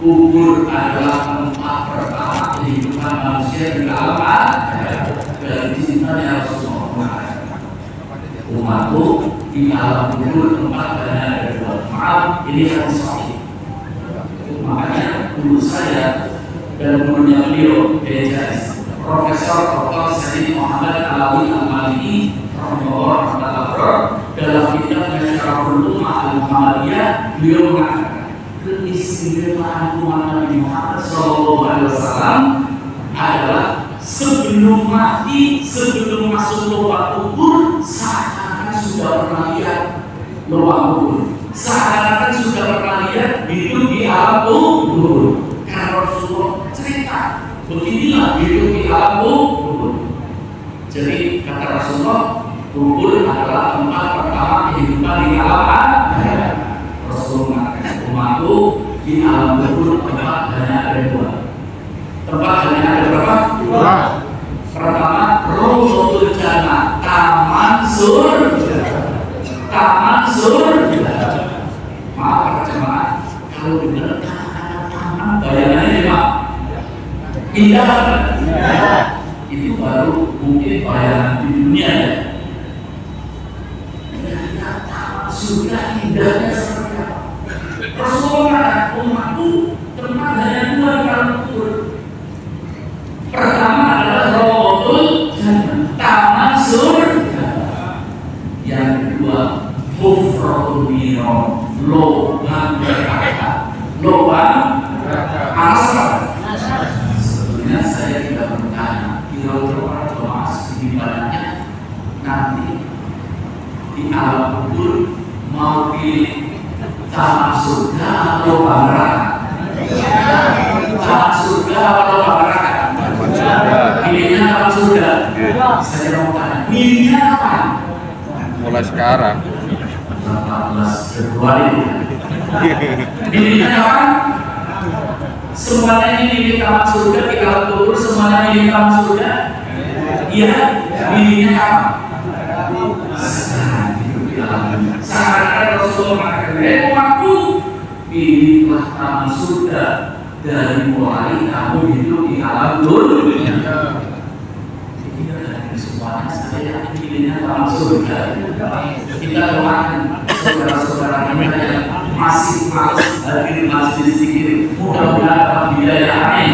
kubur adalah tempat pertama kehidupan manusia di alam dari cintanya Rasulullah mengatakan, umatku di alam kubur tempat banyak ada. Maaf, ini hadis sahih. Makanya guru saya dan gurunya beliau DJS Profesor Dr. Sayyid Muhammad Alawi Al-Maliki rahimahullah dalam kitabnya Syaraful Ummah Al-Muhammadiyah, beliau mengatakan keistimewaan umat Nabi Muhammad SAW adalah sebelum mati, sebelum masuk lubang kubur, seakan-akan sudah pernah lihat lubang kubur, seakan-akan sudah pernah lihat hidup di alam kubur. Karena Rasulullah cerita, beginilah hidup di alam kubur. Jadi kata Rasulullah, kubur adalah tempat pertama kehidupan di alam akhirat. Rasulullah mengatakan, umatku di alam kubur tempat hanya ada dua. Tempat hanya ada berapa? Dua. Pertama, Rawdatul Jannah, taman surga. Taman surga. Maaf para jemaah, kalau benar kata-kata taman, bayangannya apa? Indah. Itu baru mungkin bayangan di dunia ya. Ternyata taman surga indahnya seperti apa? Rasulullah mengatakan, umatku tempat hanya dua di alam kubur. Pertama adalah Rawdatul Jannah, taman surga. Yang kedua, Hufratul Niron, lubang neraka. Lubang neraka. Sebenarnya saya tidak bertanya, kira-kira jemaah segini banyaknya nanti di alam kubur mau pilih taman surga atau lubang neraka? Taman surga atau lubang neraka? Pilihnya taman surga. Saya mau tanya, pilihnya apa? Mulai sekarang 14 Februari. Pilihnya apa? Semuanya ini taman surga, di alam kubur semuanya ini taman surga. Iya, pilihnya apa? Saat Rasulullah mengatakan, umatku, pilihlah taman surga dari mulai kamu hidup di alam dunia. Semuanya saya pilihnya taman surga. Kita doakan saudara-saudara kita yang masih malas hadir majelis zikir, mudah-mudahan dapat hidayah, amin.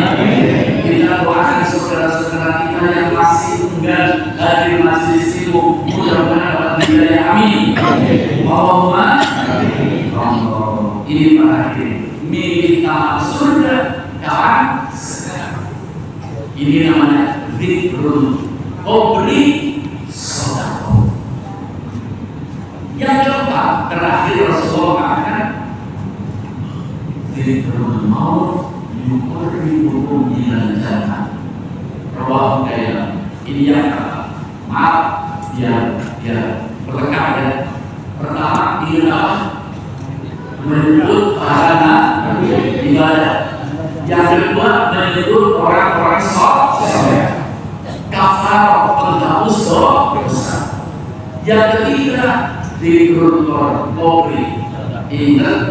Kita doakan saudara-saudara kita yang masih enggan hadir majelis ilmu, mudah-mudahan dapat hidayah, amin. Allahumma ini para hadirin, milik taman surga, taman surga. Ini namanya zikrul obri sodako. Yang keempat, terakhir Rasulullah mengatakan, zikrul maut yuqarribukum ilal jannah. Rawahu Muslim. Ini yang maaf, ya berlengkap ya. Pertama, ini apa? Menyebut pahala ibadah. Yang kedua, kedua menyebut orang-orang soleh. Kafar penghapus dosa. Yang ketiga dzikrul qabri. Ingat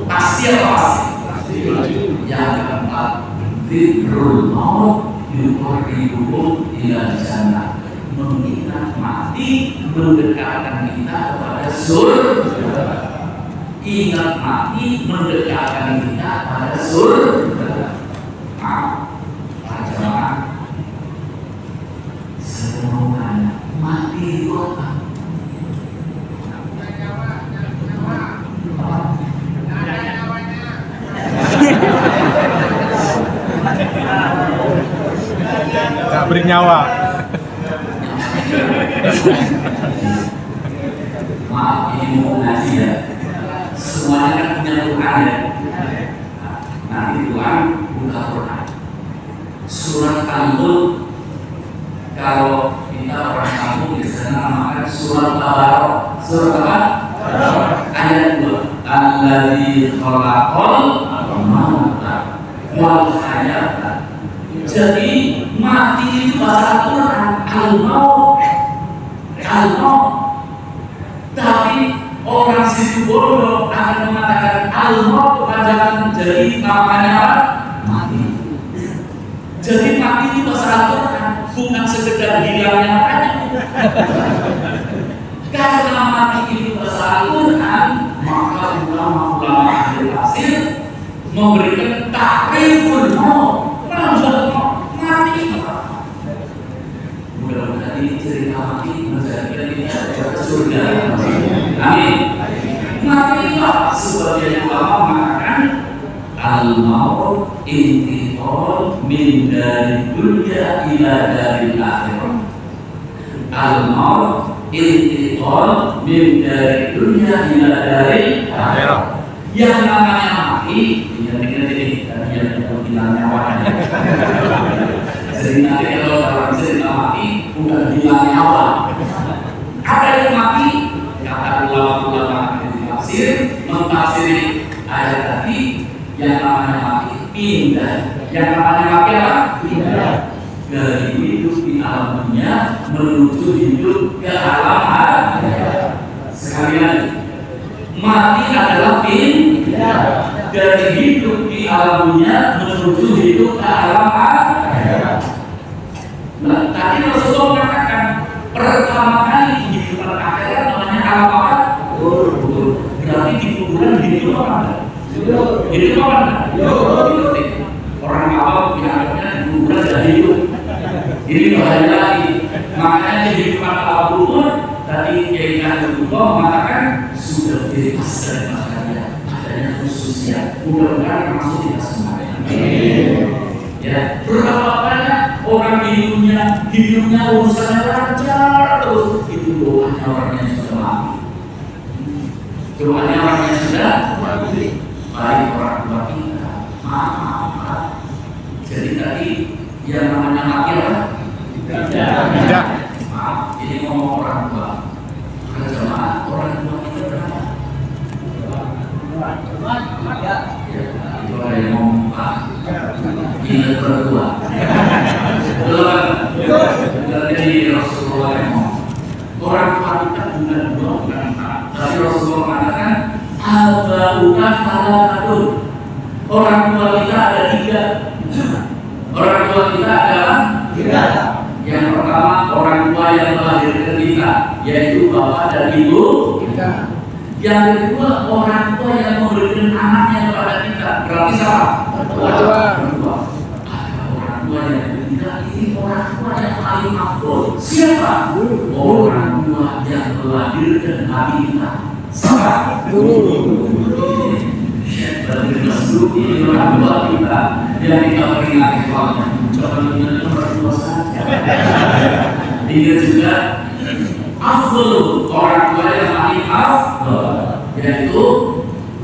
pasti apa pasti. Yang keempat dzikrul maut yuqarribuhum ila jannah. Mengingat mati mendekatkan kita kepada surga. Ingat mati mendekatkan kita pada surga. Jemaah, semoga mati itu apa? Gak beri nyawa. Maaf, ini mau ngaji ya. Semuanya kan punya Quran ya. Nanti Tuhan buka Quran. Surat Al-Mulk, kalau kita orang kampung biasanya namakan surat Tabarok. Surat apa? Ayat 2. Alladzi khalaqal mauta wal hayata. Jadi mati itu bahasa Quran al-maut. Al-maut. Tapi orang situ bodoh akan mengatakan al-maut kepanjangan jadi namanya apa? Mati. Jadi mati itu bahasa Al-Quran bukan sekedar hilangnya makanya. Karena mati itu bahasa Al-Quran, maka ulama-ulama ahli tafsir memberikan takriful maut. Mati apa? Mudah-mudahan ini cerita mati menjadikan kita ke surga. Amin. Mati itu apa? Sebagian ulama mengatakan al-maut intiqal min dari dunya ila dari akhirah. Al-maut intiqal min dari dunya ila dari akhirah. Yang namanya mati, ini yang bilang nyawanya. Jadi nanti kalau dalam cerita mati bukan bilang nyawa. Ada yang mati, kata ulama-ulama ahli tafsir mentafsiri ayat tadi. Yang namanya mati pindah. Yang namanya mati apa? Pindah. Dari hidup di alam dunia menuju hidup ke alam akhirat. Sekali lagi, mati adalah pindah dari hidup di alam dunia menuju hidup ke alam akhirat. Nah, tadi Rasulullah mengatakan pertama kali kehidupan akhirat namanya alam apa? Berarti di kuburan hidup apa? Hidup apa? Hidup. Orang awam menganggapnya kuburan dan hidup. Ini bahaya lagi. Makanya kehidupan alam kubur tadi Kiai Abdullah mengatakan sudah bebas dari masalah adanya khususnya. Mudah-mudahan termasuk kita semua. Ya, berapa banyak orang hidupnya urusannya lancar terus itu doanya orang yang sudah mati. Doanya orang yang sudah mati. Baik orang tua kita, maaf. Jadi tadi yang namanya mati apa? Tidak. Maaf, ini ngomong orang tua. Jemaah orang tua kita berapa? Ya, itu ada yang ngomong Pak. Ini berdua. Dari Rasulullah yang ngomong. Orang tua kita bukan dua, bukan empat. Tapi Rasulullah mengatakan Al-Ba'udah Al-Adun. Orang tua kita ada 3. Orang tua kita adalah 3. Yang pertama orang tua yang melahirkan kita, yaitu bapak dan ibu kita. Yang kedua orang tua yang memberikan anaknya kepada kita. Berarti siapa? Orang tua. Ada orang tua yang ketiga, ini orang tua yang paling afdol. Siapa? Orang tua yang melahirkan nabi kita. Siapa? Ini orang tua kita yang kita peringati keluarga. Coba lihat nomor 2 saja. Dia juga afdol, orang tua yang paling afdol, yaitu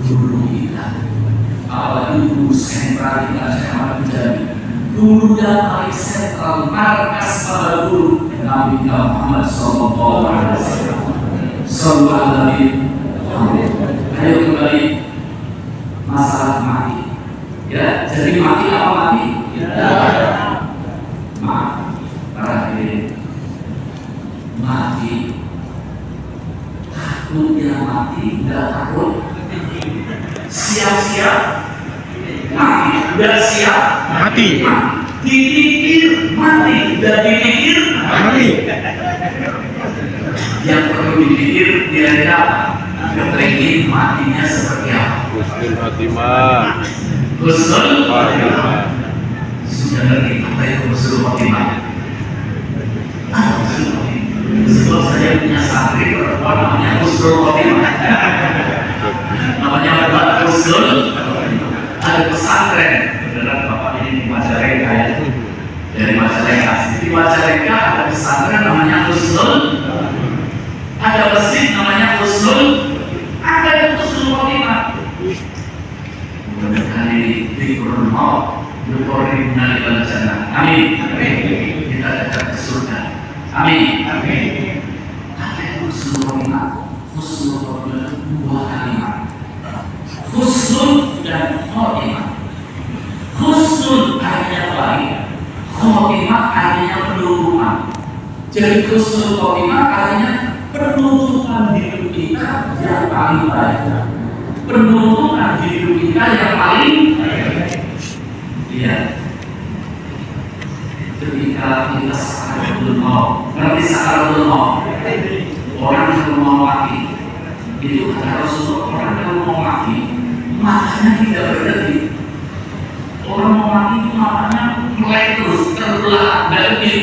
guru kita. Apalagi guru sentral kita Syekh Jabi. Guru yang paling sentral, markas pada guru Nabi Muhammad Sallallahu Alaihi Wasallam. Sallallahu Alaihi. Ayo kembali masalah mati. Ya, jadi mati apa mati? Ya. Mati. Para hadirin, mati. Takutnya mati, tidak takut. Siap-siap mati, tidak siap Mati. dipikir mati, tidak dipikir Mati. Yang perlu dipikir kira-kira apa? Kepingin matinya seperti apa? Husnul Khotimah. Husnul Khotimah. sudah ngerti apa itu husnul khotimah? Apa husnul khotimah? Sebab saya punya santri perempuan namanya husnul khotimah. Namanya apa? Husnul. Ada pesantren, beneran bapak ini di Majalengka ya, dari Majalengka. Di Majalengka ada pesantren namanya Husnul, ada masjid namanya Husnul, ada yang Husnul Khotimah. Mudah-mudahan ini dikurun maut, dikurun dari jannah. Amin. Kita datang ke surga. Amin. Ada yang Husnul Khotimah. Husnul Khotimah dua kalimat. Husnul dan khotimah. Husnul artinya baik, khotimah artinya penutupan. Jadi husnul khotimah artinya penutupan hidup kita yang paling baik, penutupan hidup kita yang paling iya. Ketika kita sakaratul maut, nanti sakaratul maut, orang yang mau mati, itu kata Rasulullah, orang yang mau mati matanya tidak berdetik. Orang mau mati itu matanya melek terus, terbelah, berdetik.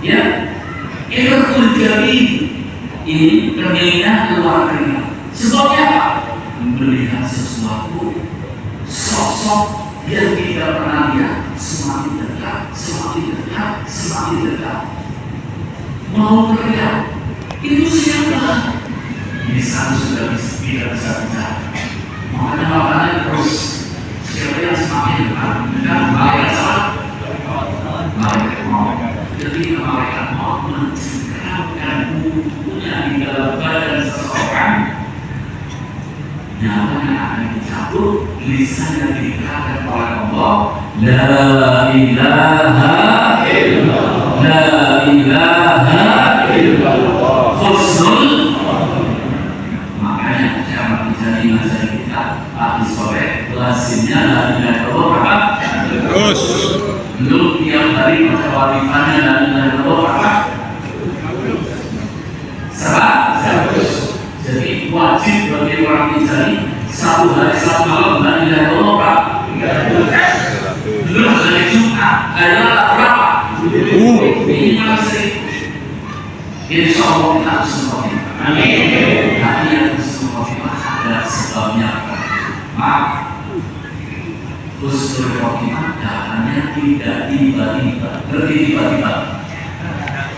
Ya, irkul jari ini kemina keluar keringat. Sebabnya apa? Melihat sesuatu sosok yang tidak pernah lihat semakin dekat, semakin dekat, semakin dekat. Mau terlihat itu siapa? Ini satu sudah tidak bisa bicara. Makanya terus siapa yang semakin dekat dengan malaikat salah, malaikat maut. Jadi malaikat maut mencengkeramkan bukunya di dalam badan seseorang, nyawanya akan dicabut, lisannya dikatakan oleh Allah, La ilaha illallah, La ilaha illallah, Husnul. Makanya cara menjadi mazhab kita ahli soleh, lazimnya la ilaha illallah Terus. Lu tiap hari baca wazifahnya la ilaha illallah Seratus. Jadi wajib bagi orang mencari satu hari satu malam la ilaha illallah belum hari Jumat adalah berapa? Minimal 1000. Insya Allah kita harus sempurna. Amin. Tapi yang husnul khotimah ada sebabnya. Maaf, husnul khotimah datangnya tidak tiba-tiba. Berarti tiba-tiba.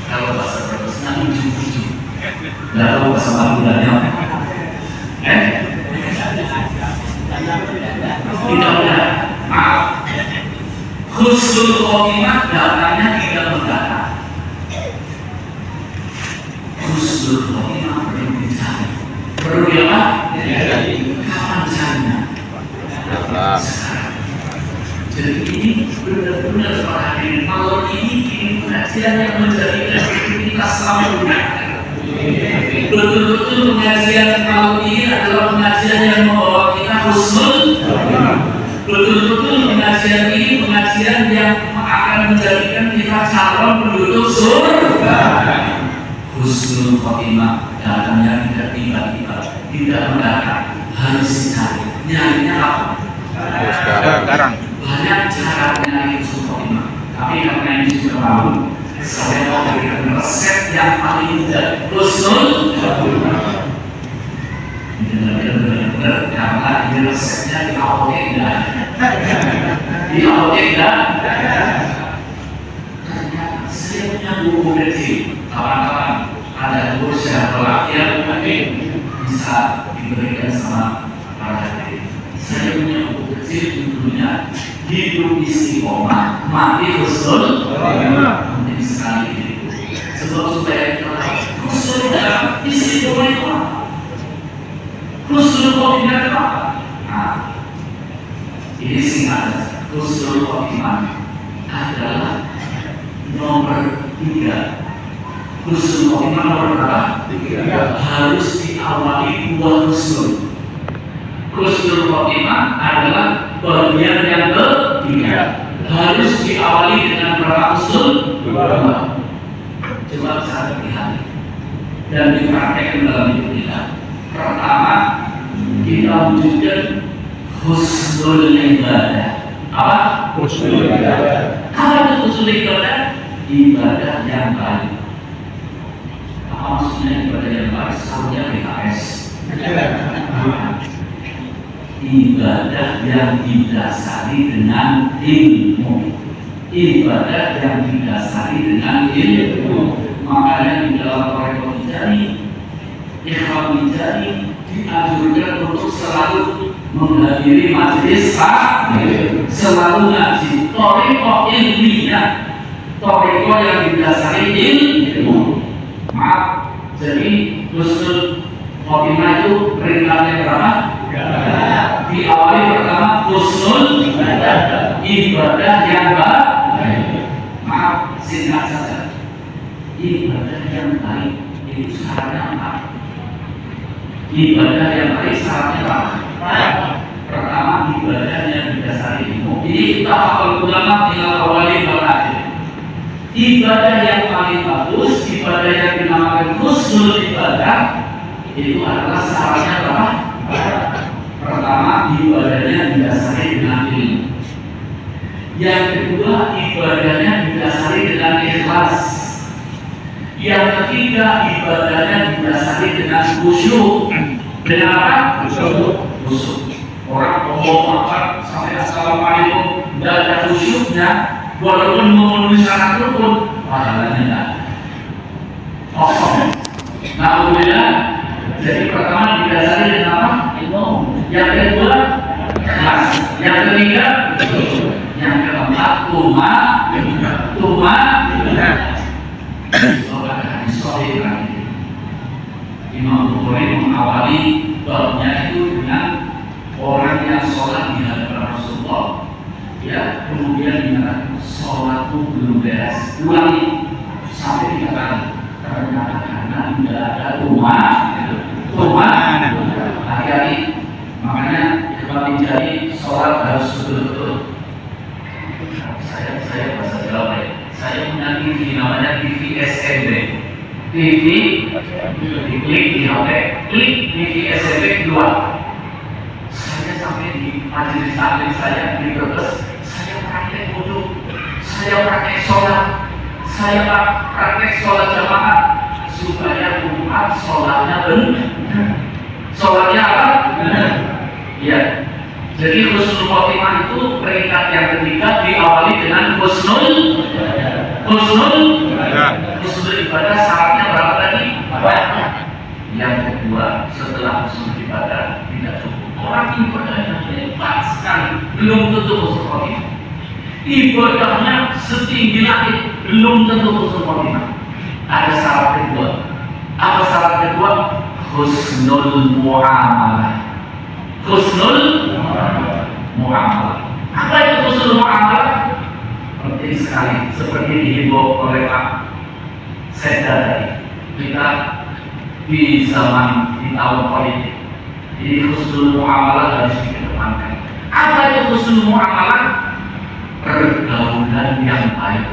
Kalau bahasa Brebesnya ujung-ujung. Tidak tahu bahasa Maduranya. Tidak benar. Maaf. Husnul khotimah datangnya tidak mendadak. Husnul khotimah perlu dicari. Perlu apa? Kapan carinya? Sekarang. Jadi ini benar-benar perhatian. Kalau ini pengajian yang menjadikan kita selalu betul-betul pengajian kalau ini adalah pengajian yang membawa kita husnul. Betul-betul pengajian ini pengajian yang akan menjadikan kita calon penduduk surga. Husnul khotimah datangnya tidak tiba-tiba, tidak mendadak, harus dicari. Nyarinya apa? Sekarang. Banyak cara mencari husnul khotimah. Tapi karena ini sudah tahu, saya mau berikan resep yang paling mudah. Husnul khotimah. Benar-benar karena ini resepnya di apotek dan di apotek dan ternyata saya punya buku kecil. Kawan-kawan, ada buku secara pelatihan mungkin bisa diberikan sama para hadirin. Saya punya buku kecil judulnya Hidup Istiqomah Mati Husnul Khotimah. Penting sekali ini. Sebab supaya kita tahu husnul dalam istiqomah itu apa? Husnul khotimah itu apa? Nah, Ini singkat, husnul khotimah adalah nomor 3. Husnul khotimah nomor berapa? 3. Harus diawali 2 husnul. Husnul khotimah adalah bagian yang ketiga. Harus diawali dengan berapa husnul? 2. Coba saya lihat dan dipraktekkan dalam hidup kita. Pertama, kita wujudkan husnul ibadah. Apa? Husnul ibadah. Apa itu husnul ibadah? Ibadah yang baik. Apa maksudnya ibadah yang baik? Seharusnya BKS. Ibadah yang didasari dengan ilmu. Ibadah yang didasari dengan ilmu. Makanya di dalam Toreko Mijari, Ikhwan Mijari dianjurkan untuk selalu menghadiri majelis taklim, selalu ngaji. Toreko ilmiah, toreko yang didasari ilmu. Maaf, jadi husnul khotimah itu peringkatnya berapa? Diawali pertama husnul ibadah yang baik. Maaf, singkat saja. Ibadah yang baik itu syaratnya apa? Ibadah yang baik syaratnya apa? Pertama, ibadah yang didasari ilmu. Ini kita hafal ulama tinggal awali berakhir. Ibadah yang paling bagus, ibadah yang dinamakan husnul ibadah itu adalah syaratnya apa? Pertama, ibadahnya didasari dengan ilmu. Yang kedua, ibadahnya didasari dengan ikhlas. Yang ketiga, ibadahnya didasari dengan khusyuk. Dengan apa? Khusyuk. Orang ngomong apa sampai assalamualaikum tidak ada khusyuknya, walaupun memenuhi syarat rukun, pahalanya tidak. Kosong. Alhamdulillah. Jadi pertama didasari dengan apa? Ilmu. Yang kedua, ikhlas. Yang ketiga, yang keempat, tuma. Imam Bukhari mengawali babnya itu dengan orang yang sholat di hadapan Rasulullah, ya, kemudian dikatakan sholatku belum beres, ulangi sampai 3 kali. Ternyata karena tidak ada tuma. Hati-hati, makanya ikhwan Mijari sholat harus betul-betul. Saya bahasa Jawa ya. Saya punya TV namanya TV SMP. TV diklik di HP, klik TV SMP keluar. Saya sampai di majelis taklim saya di Brebes, saya praktek wudu, saya praktek sholat, saya praktek sholat jamaah supaya umat sholatnya benar. Sholatnya apa? Benar. Ya. Jadi husnul khotimah itu peringkat yang ketiga diawali dengan husnul ibadah. Syaratnya berapa tadi? Yang kedua, setelah husnul ibadah tidak cukup. Orang ibadahnya hebat sekali, belum tentu husnul khotimah. Ibadahnya setinggi langit, belum tentu husnul khotimah. Ada syarat kedua. Apa syarat kedua? Husnul muamalah. Husnul muamalah. Apa itu husnul muamalah? Penting sekali, seperti dihimbau oleh Pak Sekda tadi. Kita di zaman di tahun politik, jadi husnul muamalah harus dikedepankan. Apa itu husnul muamalah? Pergaulan yang baik,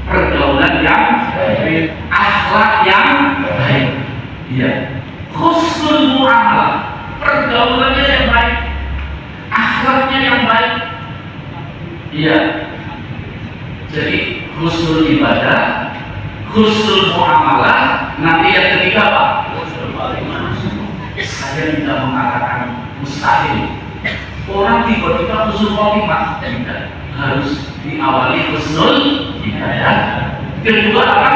pergaulan yang baik, akhlak yang baik. Iya, husnul muamalah. Pergaulannya yang baik, akhlaknya yang baik. Iya. Jadi husnul ibadah, husnul muamalah. Nanti yang ketiga apa? Saya tidak mengatakan mustahil. Orang tiba-tiba husnul khotimah, tidak. Harus diawali husnul ibadah. Kedua apa?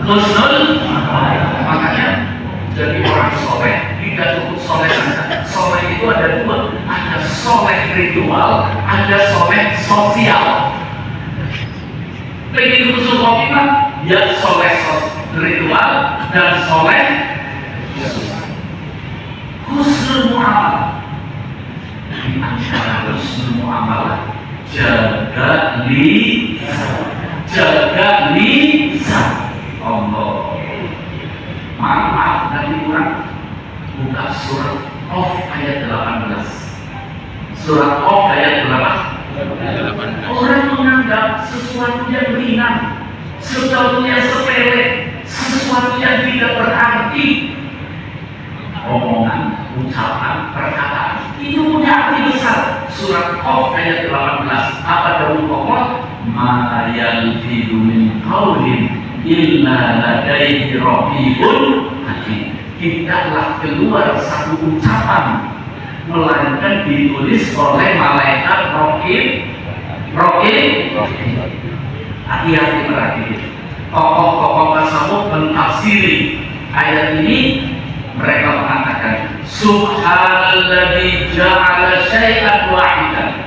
Husnul. Makanya jadi orang soleh tidak cukup soleh saja. Soleh itu ada dua, ada soleh ritual, ada soleh sosial. Pengen husnul khotimah, ya soleh ritual dan soleh sosial. Husnul muamalah. di antara husnul muamalah jaga lisan. Allah. Maaf nanti kurang. Buka surat Qaf ayat 18. Surat Qaf ayat 18. Orang menganggap sesuatu yang ringan, sesuatu yang sepele, sesuatu yang tidak berarti. Omongan, ucapan, perkataan itu punya arti besar. Surat Qaf ayat 18. Apa dalam Allah? Ma yalfidu min qaulin illa ladaihi raqibun atid. Tidaklah keluar satu ucapan melainkan ditulis oleh malaikat raqib. Hati-hati berarti. Tokoh-tokoh tasawuf mentafsiri ayat ini. Mereka mengatakan Subhanalladzi ja'ala syai'an wahidan.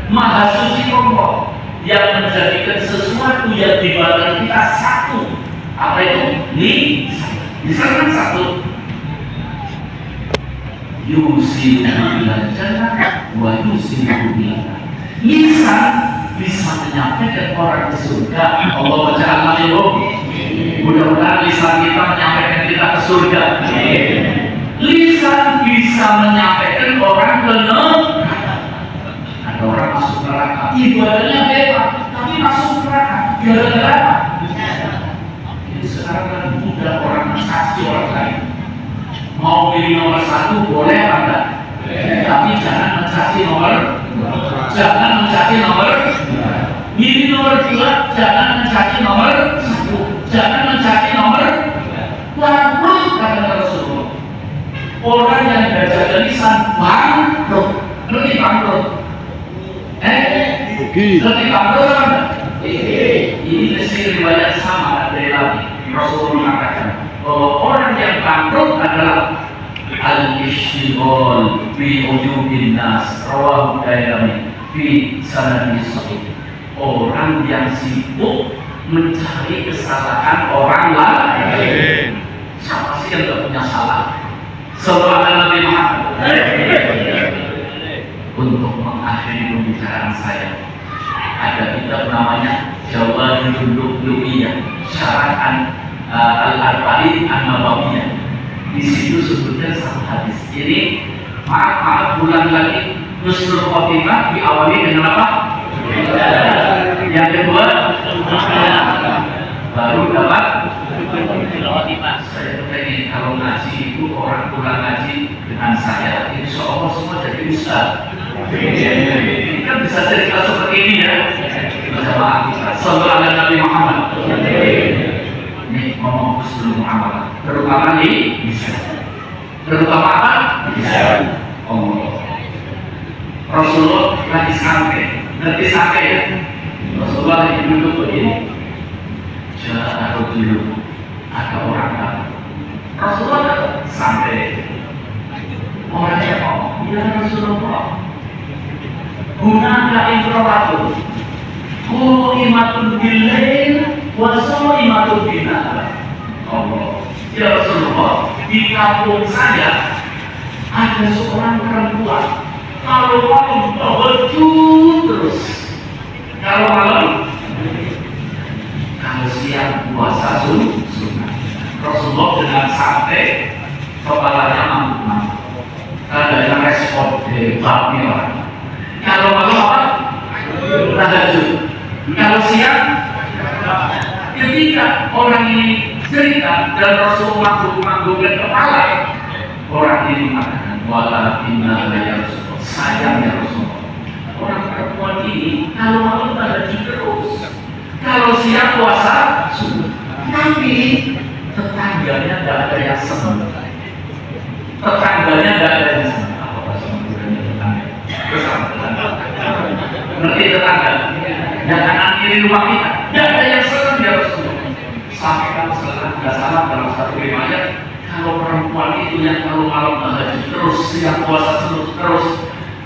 Maha suci Allah yang menjadikan sesuatu yang dibadan kita satu. Apa itu? Lisan kan satu. Yusilu bil jannah wa yusilu bil nar. Lisan bisa menyampaikan orang ke surga. Allah waja'alna minhum. Mudah-mudahan lisan kita menyampaikan kita ke surga. Lisan bisa menyampaikan orang ke neraka. Ada orang masuk neraka, ibadahnya bebas, tapi masuk neraka. Gara-gara apa? Jadi sekarang kan mudah orang mencaci orang lain. Mau pilih nomor 1 boleh apa enggak? Tapi jangan mencaci nomor. Jangan mencaci nomor. Pilih nomor 2, jangan mencaci nomor 1. Jangan mencaci nomor. Bangkrut kata Rasulullah. Orang yang tidak jaga lisan bangkrut. Ngerti bangkrut? Ngerti bangkrut apa enggak? Ini mesti riwayat sama dari Nabi. Rasulullah mengatakan bahwa orang yang bangkrut adalah al-ishtighal bi ujubin nas rawahu Dailami fi sanadih sahih. Orang yang sibuk mencari kesalahan orang lain. Siapa sih yang tidak punya salah? Sallallahu Nabi Muhammad. Untuk mengakhiri pembicaraan saya, ada kitab namanya Jawahirul Lu'lu'iyah Syarah Al-Arba'in An-Nawawiyah. Di situ sebutkan satu hadis. Ini maaf bulan lagi Husnul Khotimah diawali dengan apa? Yang kedua baru dapat saya pengen kalau ngaji itu orang pulang ngaji dengan saya insya Allah semua jadi ustaz. Ini kan bisa cerita seperti ini ya. Bersama sallallahu alaihi Nabi Muhammad. Ini ngomong sebelum muamalah terutama di bisa. Terutama apa? Bisa. Rasulullah lagi santai. Nanti sampai ya Rasulullah lagi duduk begini. Ada dulu ada orang kan Rasulullah sampai orangnya ngomong ya Rasulullah gunaka introvatul imatun billail wa imatun binahar. Allah ya Rasulullah di kampung saya ada seorang perempuan kalau malam tahajud terus, kalau malam, kalau siang puasa sunnah. Rasulullah dengan santai kepalanya mampu-mampu. Ada yang respon hebatnya orang. Kalau malam apa? Tahajud. Kalau siang, ketika orang ini cerita dan Rasulullah menganggukkan kepala, orang ini mengatakan walakinna ya Rasulullah. Sayang ya Rasulullah, orang perempuan ini kalau malam tahajud terus, kalau siang puasa sunnah. Tapi tetangganya tidak ada yang senang. Tetangganya tidak ada yang senang. Apa bahasa Maduranya tetangga? Ngerti tetangga? Yang kanan kiri rumah kita tidak ada yang senang ya Rasulullah. Sampai kalau tidak salah dalam satu riwayat, kalau perempuan itu yang kalau malam tahajud terus, siang puasa terus,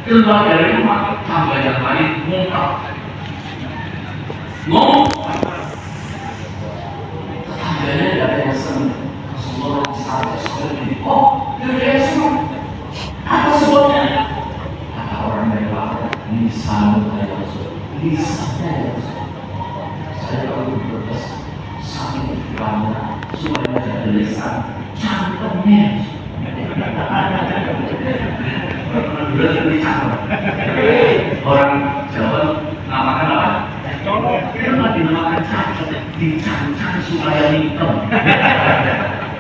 keluar dari rumah, tambah yang lain muntah. Tetangganya tidak ada yang senang. Rasulullah sampai seperti ini. Oh, tidak ada yang senang. Apa sebabnya? Kata orang lisannya ya saya kalau berdoa sampai banyak supaya jadi lisan cangkemnya orang Jawa namakan apa? Kenapa dinamakan cangkem? Dicancang supaya hitam.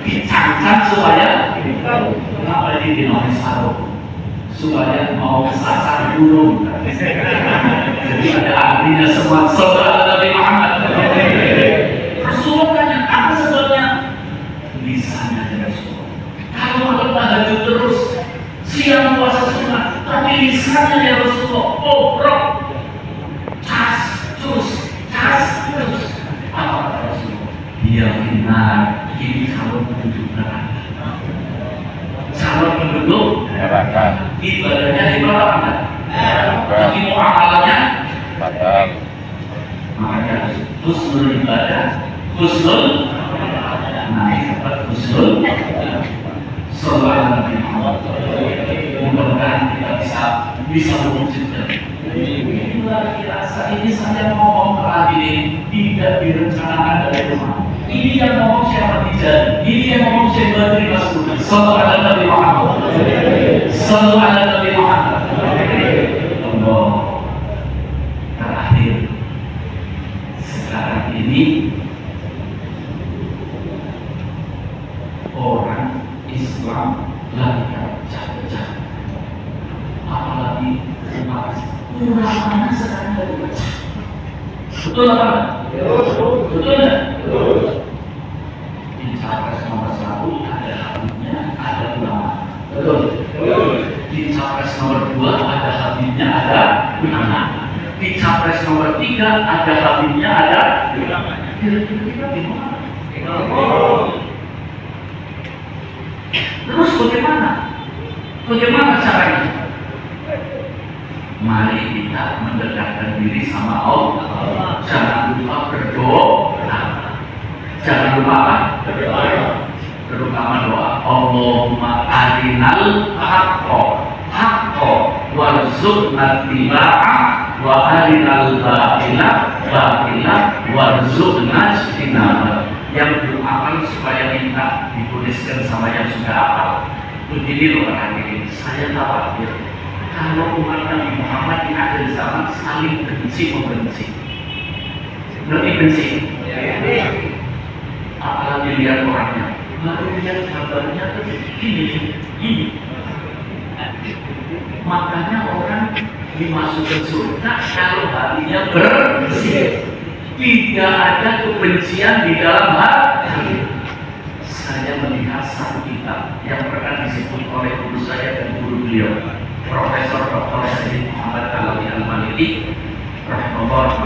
Dicancang supaya hitam. Kenapa ini dinamakan sarung? Supaya mau kesasar burung. Jadi ada artinya semua. Saudara Nabi Muhammad. Rasulullah tanya, apa sebabnya? Lisannya dari Rasulullah. Kalau malam tahajud terus, siang puasa sunnah, tapi lisannya dari Rasulullah. Oh, bro, cas, terus. Apa kata Rasulullah? Dia benar. Ini calon penduduk neraka. Calon penduduk neraka. Ibadahnya di mana? Tapi muamalahnya Batal. makanya husnul ibadah, husnul nah husnul sallallahu alaihi wasallam. Mudah-mudahan kita bisa mewujudkan. Luar biasa, ini saya ngomong ke hadirin tidak direncanakan dari rumah. Ini yang ngomong siapa Tijani, ini yang ngomong Syekh Badri Mas'ud. Sallallahu alaihi Nabi Muhammad. Sallallahu alaihi Nabi Muhammad. Allah. Terakhir, sekarang ini orang Islam lagi pecah-pecah, apalagi umat ulama sekarang lagi pecah. Betul apa? Betul nggak? Di capres nomor 1 ada habibnya, ada ulama. Betul. Di capres nomor 2 ada habibnya, ada ulama. Di capres nomor 3 ada habibnya, ada ulama. Kira-kira gimana? Terus bagaimana? Bagaimana caranya? Mari kita mendekatkan diri sama Allah. Jangan lupa berdoa. Jangan lupa apa? Berdoa. Terutama doa Allahumma arinal haqqa warzuqna tibaa wa arinal batila warzuqna ijtinaba. Yang belum hafal supaya minta dituliskan sama yang sudah hafal. Begini loh hadirin, saya khawatir kalau umat Nabi Muhammad di akhir zaman saling benci membenci. Berarti benci. Apalagi lihat orangnya, baru lihat kabarnya tuh ini. Makanya orang dimasukkan surga kalau hatinya bersih. Tidak ada kebencian di dalam hati. Saya melihat satu kitab yang pernah disebut oleh guru saya dan guru beliau, Profesor Dr. Sayyid Muhammad Alawi Al-Maliki, rahimahullah.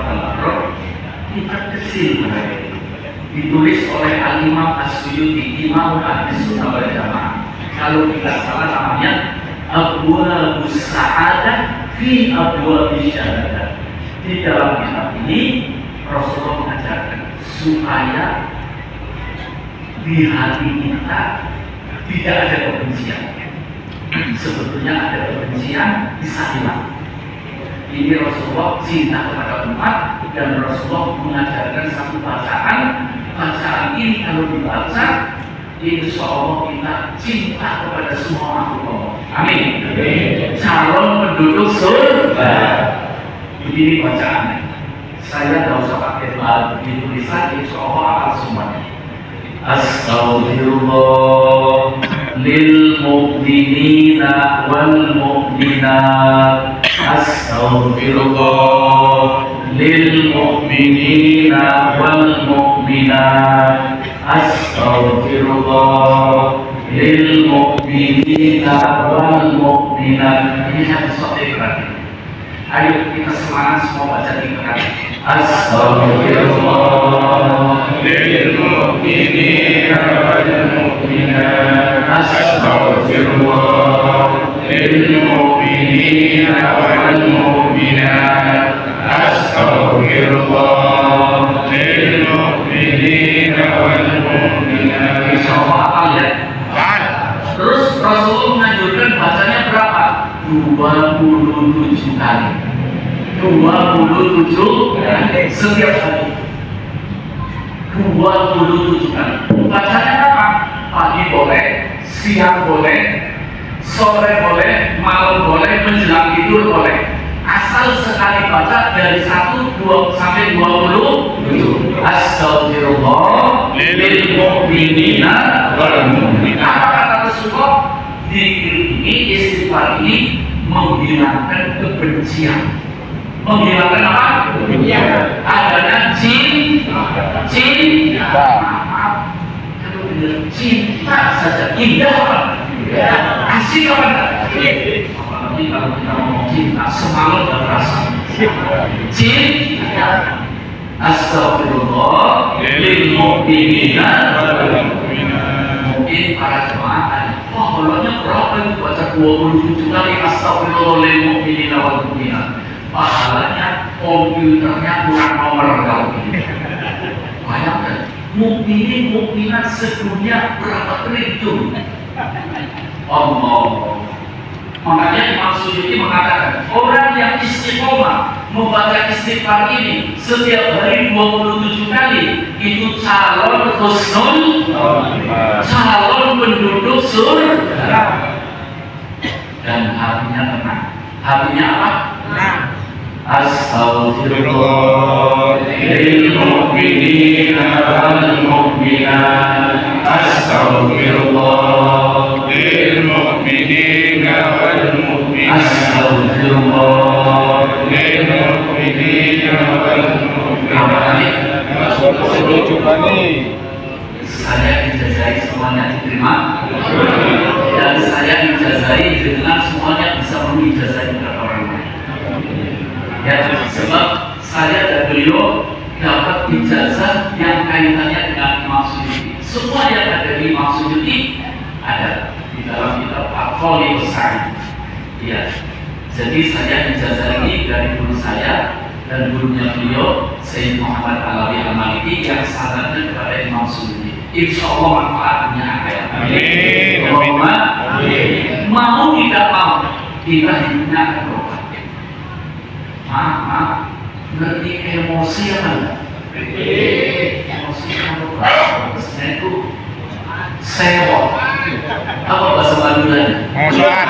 Kitab kecil ditulis oleh Al-Imam As-Suyuti, Imam Ahlus Sunnah wal Jamaah. Kalau tidak salah namanya Abwaabus Sa'adah fi Abwaabis Syahadah. Di dalam kitab ini Rasulullah mengajarkan supaya di hati kita tidak ada kebencian. Sebetulnya ada kebencian bisa hilang. Ini Rasulullah cinta kepada umat dan Rasulullah mengajarkan satu bacaan. Bacaan ini kalau dibaca, insya Allah kita cinta kepada semua makhluk Allah. Amin. Calon penduduk surga. Begini bacaannya. Saya tidak usah pakai di tulisan, insya Allah akan semuanya. Astaghfirullah lil mu'minina wal mu'minat. Astaghfirullah lil mu'minina wal mu'minat. Astaghfirullah lil mu'minina wal mu'minat. Ini satu soal berarti. Ayo kita semangat semua baca di belakang. Astaghfirullah lil mu'minina wal mu'minat. Astaghfirullah lil mu'minina wal mu'minat. Astaghfirullah lil mu'minina wal mu'minat. Insyaallah hafal ya. Terus Rasulullah menganjurkan bacanya berapa? 27 kali. 27 setiap hari. 27 kali. Bacanya apa? Pagi boleh, siang boleh, sore boleh, malam boleh, menjelang tidur boleh. Asal sekali baca dari 1, 2 sampai 27. Astagfirullah lil mu'minina wal mu'minat. Apa kata Rasulullah? Zikir ini, istighfar ini menghilangkan kebencian. Menghilangkan apa? Kebencian. Adanya cinta. Kalau bilang cinta saja indah apa? Asik apa? Apalagi kalau kita ngomong cinta, semangat dan rasa. Cinta. Astagfirullah lil mu'minina wal mu'minat. Mungkin para jemaah, pahalanya berapa itu baca 27 kali astagfirullah lil mu'minina wal mu'minat? Pahalanya komputernya kurang nomor kali. Bayangkan, mukminin mukminat sedunia berapa triliun? Allah. Makanya Imam Suyuti mengatakan, orang yang istiqomah membaca istighfar ini setiap hari 27 kali, itu calon husnul, calon penduduk surga. Dan hatinya tenang. Hatinya apa? Tenang. Astaghfirullah lil mu'minina wal mu'minat. Astaghfirullah lil mu'minina wal mu'minat. Astaghfirullah lil mu'minina wal mu'minat. Saya ijazai semuanya diterima, dan saya ijazai dengan semuanya bisa mengijazai orang lain. Ya, sebab saya dan beliau dapat ijazah yang kaitannya dengan Imam Suyuti. Semua yang ada di Imam Suyuti ada di dalam kitab Al-Fawli Besar. Ya, jadi saya ijazah ini dari guru saya dan gurunya beliau Sayyid Muhammad Alawi Al-Maliki yang sanadnya kepada Imam Suyuti. Insya Allah manfaatnya akan. Amin. Amin. Mau tidak mau kita hidupnya akan berubah. Maaf, ngerti emosi apa? Emosi apa? Bahasanya itu sewot. Apa bahasa Madura? Ngosolan.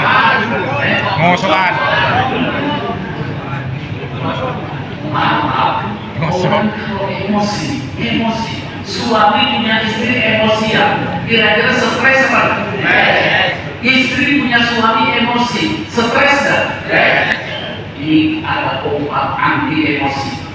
Maaf, orang kalau emosi. Suami punya istri emosian, kira-kira stres apa? Istri punya suami emosi, stres dan? Ini ada obat anti emosi.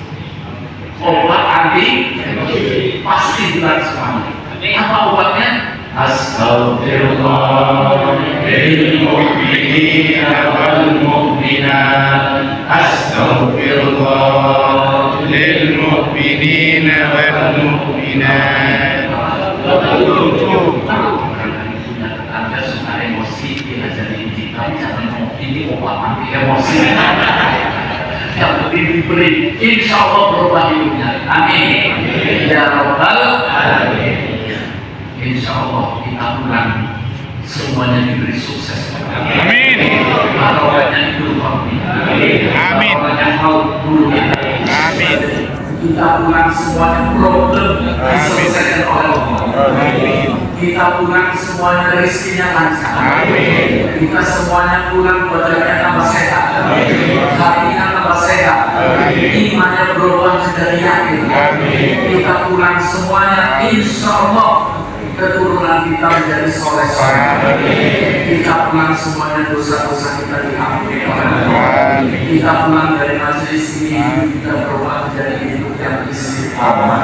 Obat anti emosi pasti dilakukan suami. Apa obatnya? Astagfirullah lil mu'minina wal mu'minat. Astagfirullah lil mu'minina wal mu'minat. Anda suka emosi, diajari kita jangan ngomong ini obat anti emosi. Yang lebih diberi, insya Allah berubah hidupnya. Amin. Ya Rabbal Alamin. Insya Allah kita pulang semuanya diberi sukses. Amin. Barokahnya hidup kami. Amin. Barokahnya haul guru kita. Amin. Kita pulang semuanya problem diselesaikan oleh Allah. Amin. Kita pulang semuanya rezekinya lancar. Amin. Kita semuanya pulang badannya tambah sehat. Amin. Hatinya tambah sehat. Amin. Imannya berubah menjadi yakin. Amin. Kita pulang semuanya insya Allah keturunan kita menjadi soleh-soleh. Kita pulang semuanya dosa-dosa kita diampuni oleh Allah. Kita pulang dari majelis ini kita berubah menjadi hidup yang istiqomah.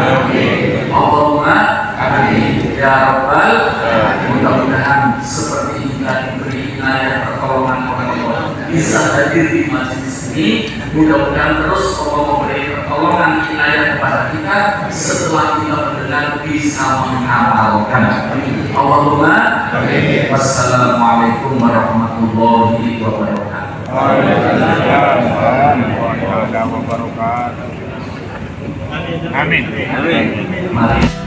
Allahumma amin. Ya Rabbal Alamin. Mudah-mudahan seperti kita diberi inayah pertolongan oleh Allah bisa hadir di majelis ini. Mudah-mudahan terus Allah memberi pertolongan inayah kepada kita setelah kita mendengar bisa mengamalkan. Allahumma amin. Wassalamualaikum warahmatullahi wabarakatuh. Waalaikumsalam warahmatullahi wabarakatuh. Amin. Mari.